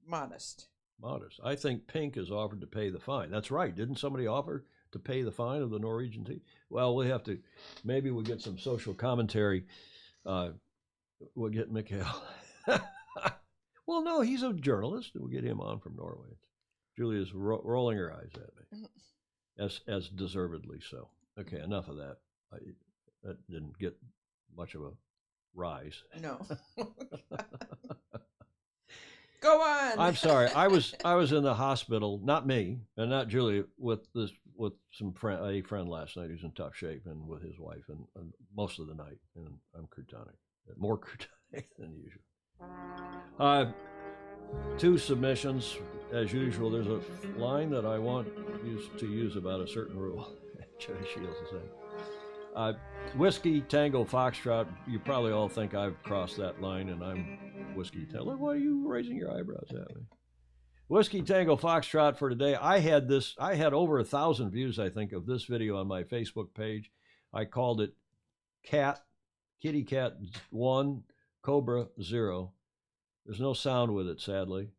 modest. Modest. I think Pink has offered to pay the fine. That's right. Didn't somebody offer to pay the fine of the Norwegian team? Well, we have to. Maybe we'll get some social commentary. We'll get Mikhail. Well, no, he's a journalist. We'll get him on from Norway. Julia's rolling her eyes at me, as deservedly so. Okay, enough of that. That didn't get much of a rise. No. Go on. I'm sorry. I was in the hospital, not me and not Julia, with a friend last night who's in tough shape, and with his wife, and most of the night, and I'm Crutonic, more Crutonic than usual. 2 submissions as usual. There's a line that I want to use about a certain rule. Jody Shields is saying. Whiskey Tango Foxtrot, you probably all think I've crossed that line and I'm Whiskey Tango. Look, why are you raising your eyebrows at me? Whiskey Tango Foxtrot for today. I had over 1,000 views, I think, of this video on my Facebook page. I called it Kitty Cat 1, Cobra 0. There's no sound with it, sadly.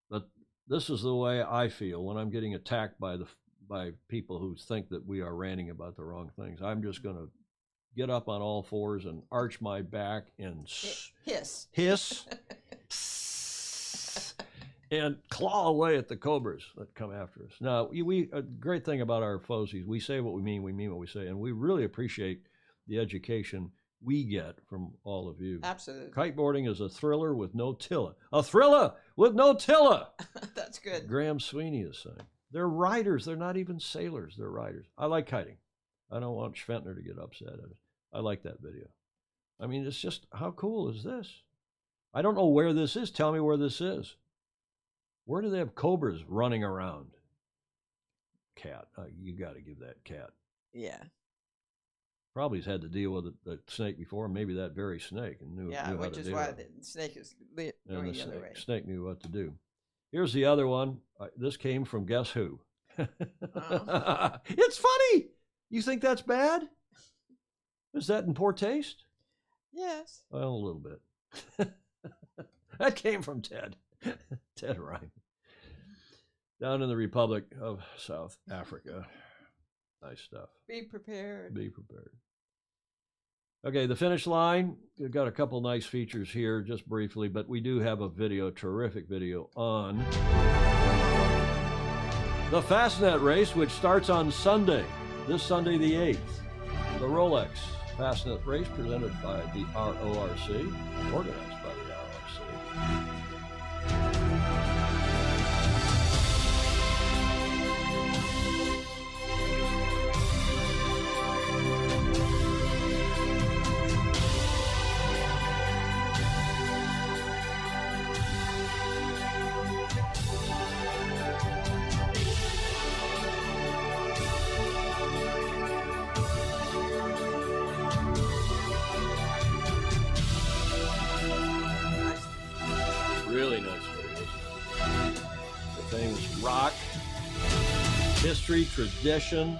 But this is the way I feel when I'm getting attacked by people who think that we are ranting about the wrong things. I'm just going to get up on all fours and arch my back and hiss and claw away at the cobras that come after us. Now, a great thing about our Fosies, we say what we mean what we say, and we really appreciate the education we get from all of you. Absolutely. Kiteboarding is a thriller with no tilla. A thriller with no tilla. That's good. Graham Sweeney is saying. They're riders. They're not even sailors. They're riders. I like kiting. I don't want Schwentner to get upset at it. I like that video. I mean, it's just, how cool is this? I don't know where this is. Tell me where this is. Where do they have cobras running around? Cat. You got to give that cat. Yeah. Probably has had to deal with the snake before, maybe that very snake, and knew how to deal with it. Which is why the snake is going the other way. Snake knew what to do. Here's the other one. This came from guess who? Oh. It's funny. You think that's bad? Is that in poor taste? Yes. Well, a little bit. That came from Ted. Ted Ryan. Down in the Republic of South Africa. Nice stuff. Be prepared. Be prepared. Okay, the finish line. We've got a couple nice features here, just briefly, but we do have a video, terrific video, on the Fastnet race, which starts on Sunday, this Sunday the 8th. The Rolex Fastnet race presented by the RORC, organized by the RORC. Really nice videos. The famous rock, history, tradition,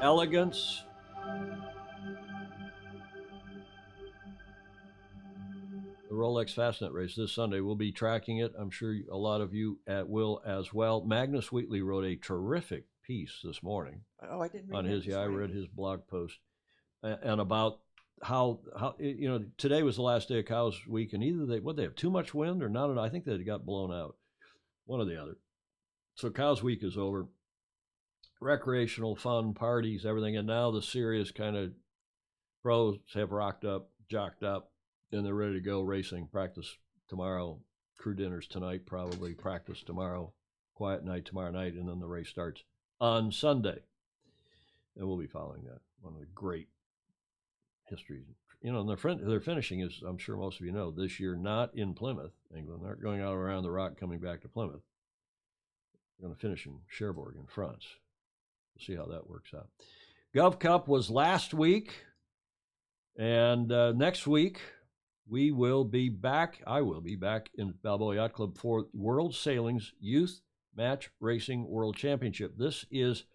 elegance. The Rolex Fastnet race this Sunday. We'll be tracking it. I'm sure a lot of you will as well. Magnus Wheatley wrote a terrific piece this morning. Oh, I didn't read on that his. this Yeah, I morning. read his blog post, and about how today was the last day of Cows Week, and either they have too much wind or not. I think they got blown out, one or the other. So Cows Week is over. Recreational fun, parties, everything, and now the serious kind of pros have rocked up, jocked up, and they're ready to go racing. Practice tomorrow, crew dinners tonight, probably practice tomorrow, quiet night tomorrow night, and then the race starts on Sunday. And we'll be following that. One of the great histories. And their finishing is, I'm sure most of you know, this year not in Plymouth, England. They're going out around the rock, coming back to Plymouth. They're going to finish in Cherbourg in France. We'll see how that works out. Gov Cup was last week, and next week we will be back. I will be back in Balboa Yacht Club for World Sailing's Youth Match Racing World Championship. This is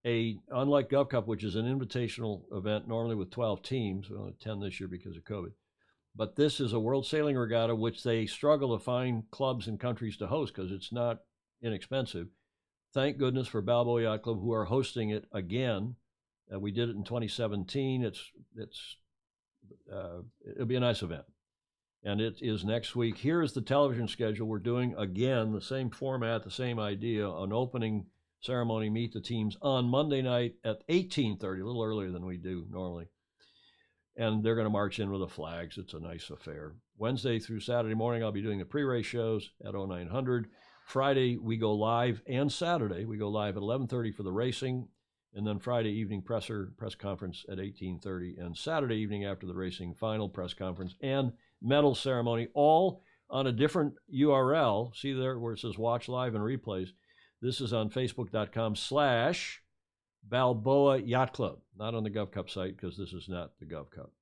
unlike Gov Cup, which is an invitational event, normally with 12 teams, only 10 this year because of COVID. But this is a World Sailing Regatta, which they struggle to find clubs and countries to host because it's not inexpensive. Thank goodness for Balboa Yacht Club, who are hosting it again. We did it in 2017. It'll be a nice event. And it is next week. Here is the television schedule. We're doing, again, the same format, the same idea, an opening ceremony, meet the teams on Monday night at 18:30, a little earlier than we do normally. And they're going to march in with the flags. It's a nice affair. Wednesday through Saturday morning, I'll be doing the pre-race shows at 0900. Friday, we go live, and Saturday, we go live at 11:30 for the racing, and then Friday evening press conference at 18:30, and Saturday evening after the racing, final press conference and medal ceremony, all on a different URL. See there where it says watch live and replays. This is on facebook.com/Balboa Yacht Club, not on the Gov Cup site because this is not the Gov Cup.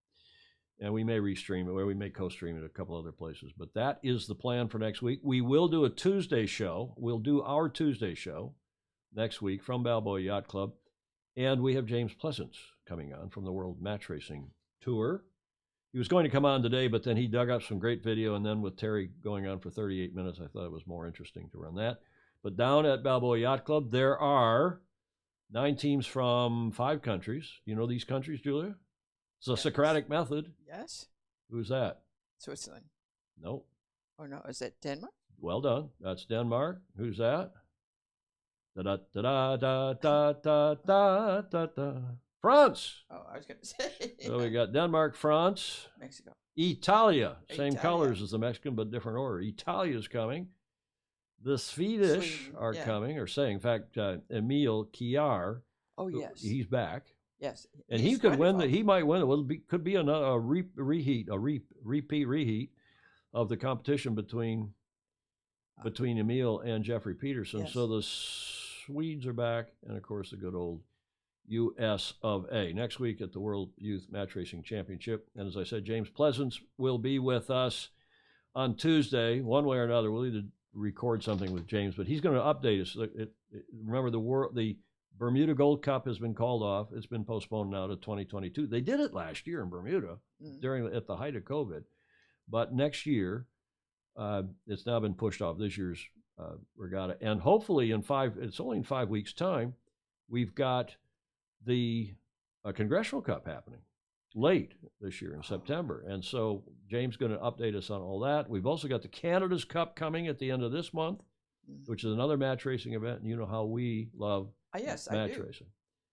And we may restream it, or we may co-stream it a couple other places. But that is the plan for next week. We will do a Tuesday show. We'll do our Tuesday show next week from Balboa Yacht Club. And we have James Pleasance coming on from the World Match Racing Tour. He was going to come on today, but then he dug up some great video. And then with Terry going on for 38 minutes, I thought it was more interesting to run that. But down at Balboa Yacht Club, there are 9 teams from 5 countries. You know these countries, Julia? It's a Socratic method. Yes. Who's that? Switzerland. Nope. Oh, no. Is it Denmark? Well done. That's Denmark. Who's that? Da-da-da-da-da-da-da-da-da. France. Oh, I was going to say. So we got Denmark, France, Mexico. Italia. Same Italia. colors as the Mexican, but different order. Italia's coming. The Swedish Sweden, are yeah. coming, or saying, in fact, Emil Kjær, Oh, yes. he's back. Yes. And He's he could win. wonderful. He might win. It could be a repeat of the competition between Emil and Jeffrey Peterson. Yes. So the Swedes are back, and of course the good old U.S. of A. Next week at the World Youth Match Racing Championship. And as I said, James Pleasance will be with us on Tuesday, one way or another. We'll either record something with James, but he's going to update us. Remember, the Bermuda Gold Cup has been called off. It's been postponed now to 2022. They did it last year in Bermuda at the height of COVID. But next year, It's now been pushed off, this year's regatta. And hopefully it's only in 5 weeks' time, we've got the Congressional Cup happening late this year in September. And so James is going to update us on all that. We've also got the Canada's Cup coming at the end of this month, which is another match racing event. And you know how we love yes, match racing.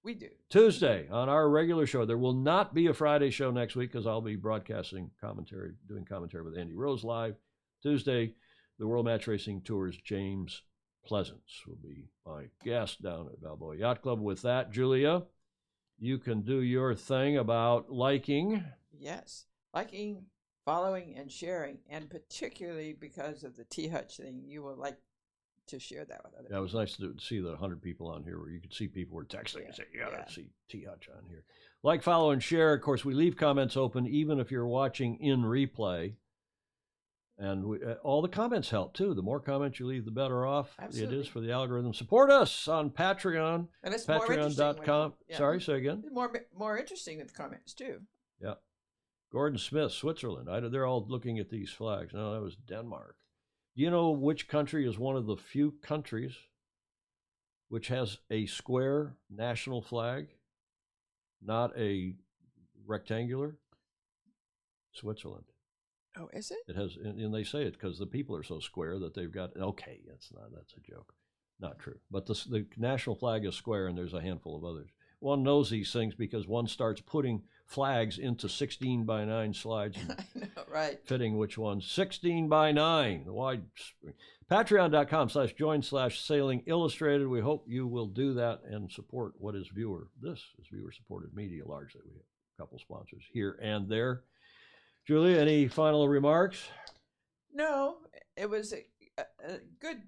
We do. Tuesday on our regular show. There will not be a Friday show next week because I'll be broadcasting commentary, doing commentary with Andy Rose live. Tuesday, the World Match Racing Tour's James Pleasance will be my guest down at Balboa Yacht Club. With that, Julia, you can do your thing about liking. Yes, liking, following, and sharing, and particularly because of the T Hutch thing, you will like to share that with others. Yeah, it was nice to see the 100 people on here where you could see people were texting and saying, yeah, let's see T Hutch on here. Like, follow, and share. Of course, we leave comments open even if you're watching in replay. And all the comments help, too. The more comments you leave, the better off it is for the algorithm. Support us on Patreon, and it's patreon.com. Sorry, say again? More interesting with the comments, too. Yeah. Gordon Smith, Switzerland. They're all looking at these flags. No, that was Denmark. Do you know which country is one of the few countries which has a square national flag, not a rectangular? Switzerland. Oh, is it? It has, and they say it because the people are so square that they've got. Okay, that's a joke, not true. But the national flag is square, and there's a handful of others. One knows these things because one starts putting flags into 16:9 slides. And I know, right? Fitting which ones? 16:9. The wide. Patreon.com/join/Sailing Illustrated. We hope you will do that and support what is viewer. This is viewer supported media largely. We have a couple sponsors here and there. Julia, any final remarks? No, it was a good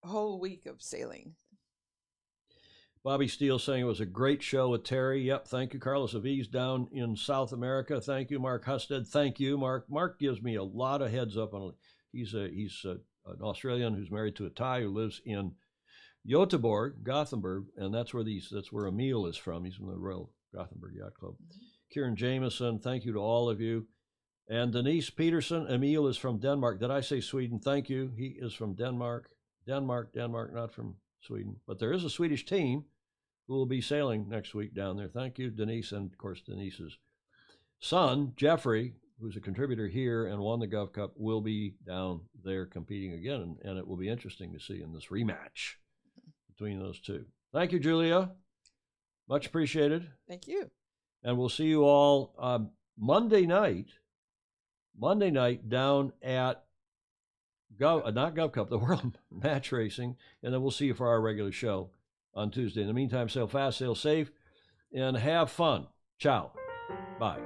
whole week of sailing. Bobby Steele saying it was a great show with Terry. Yep, thank you. Carlos Aviz down in South America. Thank you. Mark Husted. Thank you, Mark. Mark gives me a lot of heads up on. He's an Australian who's married to a Thai who lives in Göteborg, Gothenburg, and that's where Emil is from. He's from the Royal Gothenburg Yacht Club. Mm-hmm. Kieran Jameson, thank you to all of you. And Denise Peterson, Emil is from Denmark. Did I say Sweden? Thank you. He is from Denmark. Denmark, not from Sweden. But there is a Swedish team who will be sailing next week down there. Thank you, Denise. And, of course, Denise's son, Jeffrey, who's a contributor here and won the Gov Cup, will be down there competing again. And it will be interesting to see in this rematch between those two. Thank you, Julia. Much appreciated. Thank you. And we'll see you all Monday night down at not Gov Cup, the World Match Racing, and then we'll see you for our regular show on Tuesday. In the meantime, sail fast, sail safe, and have fun. Ciao. Bye.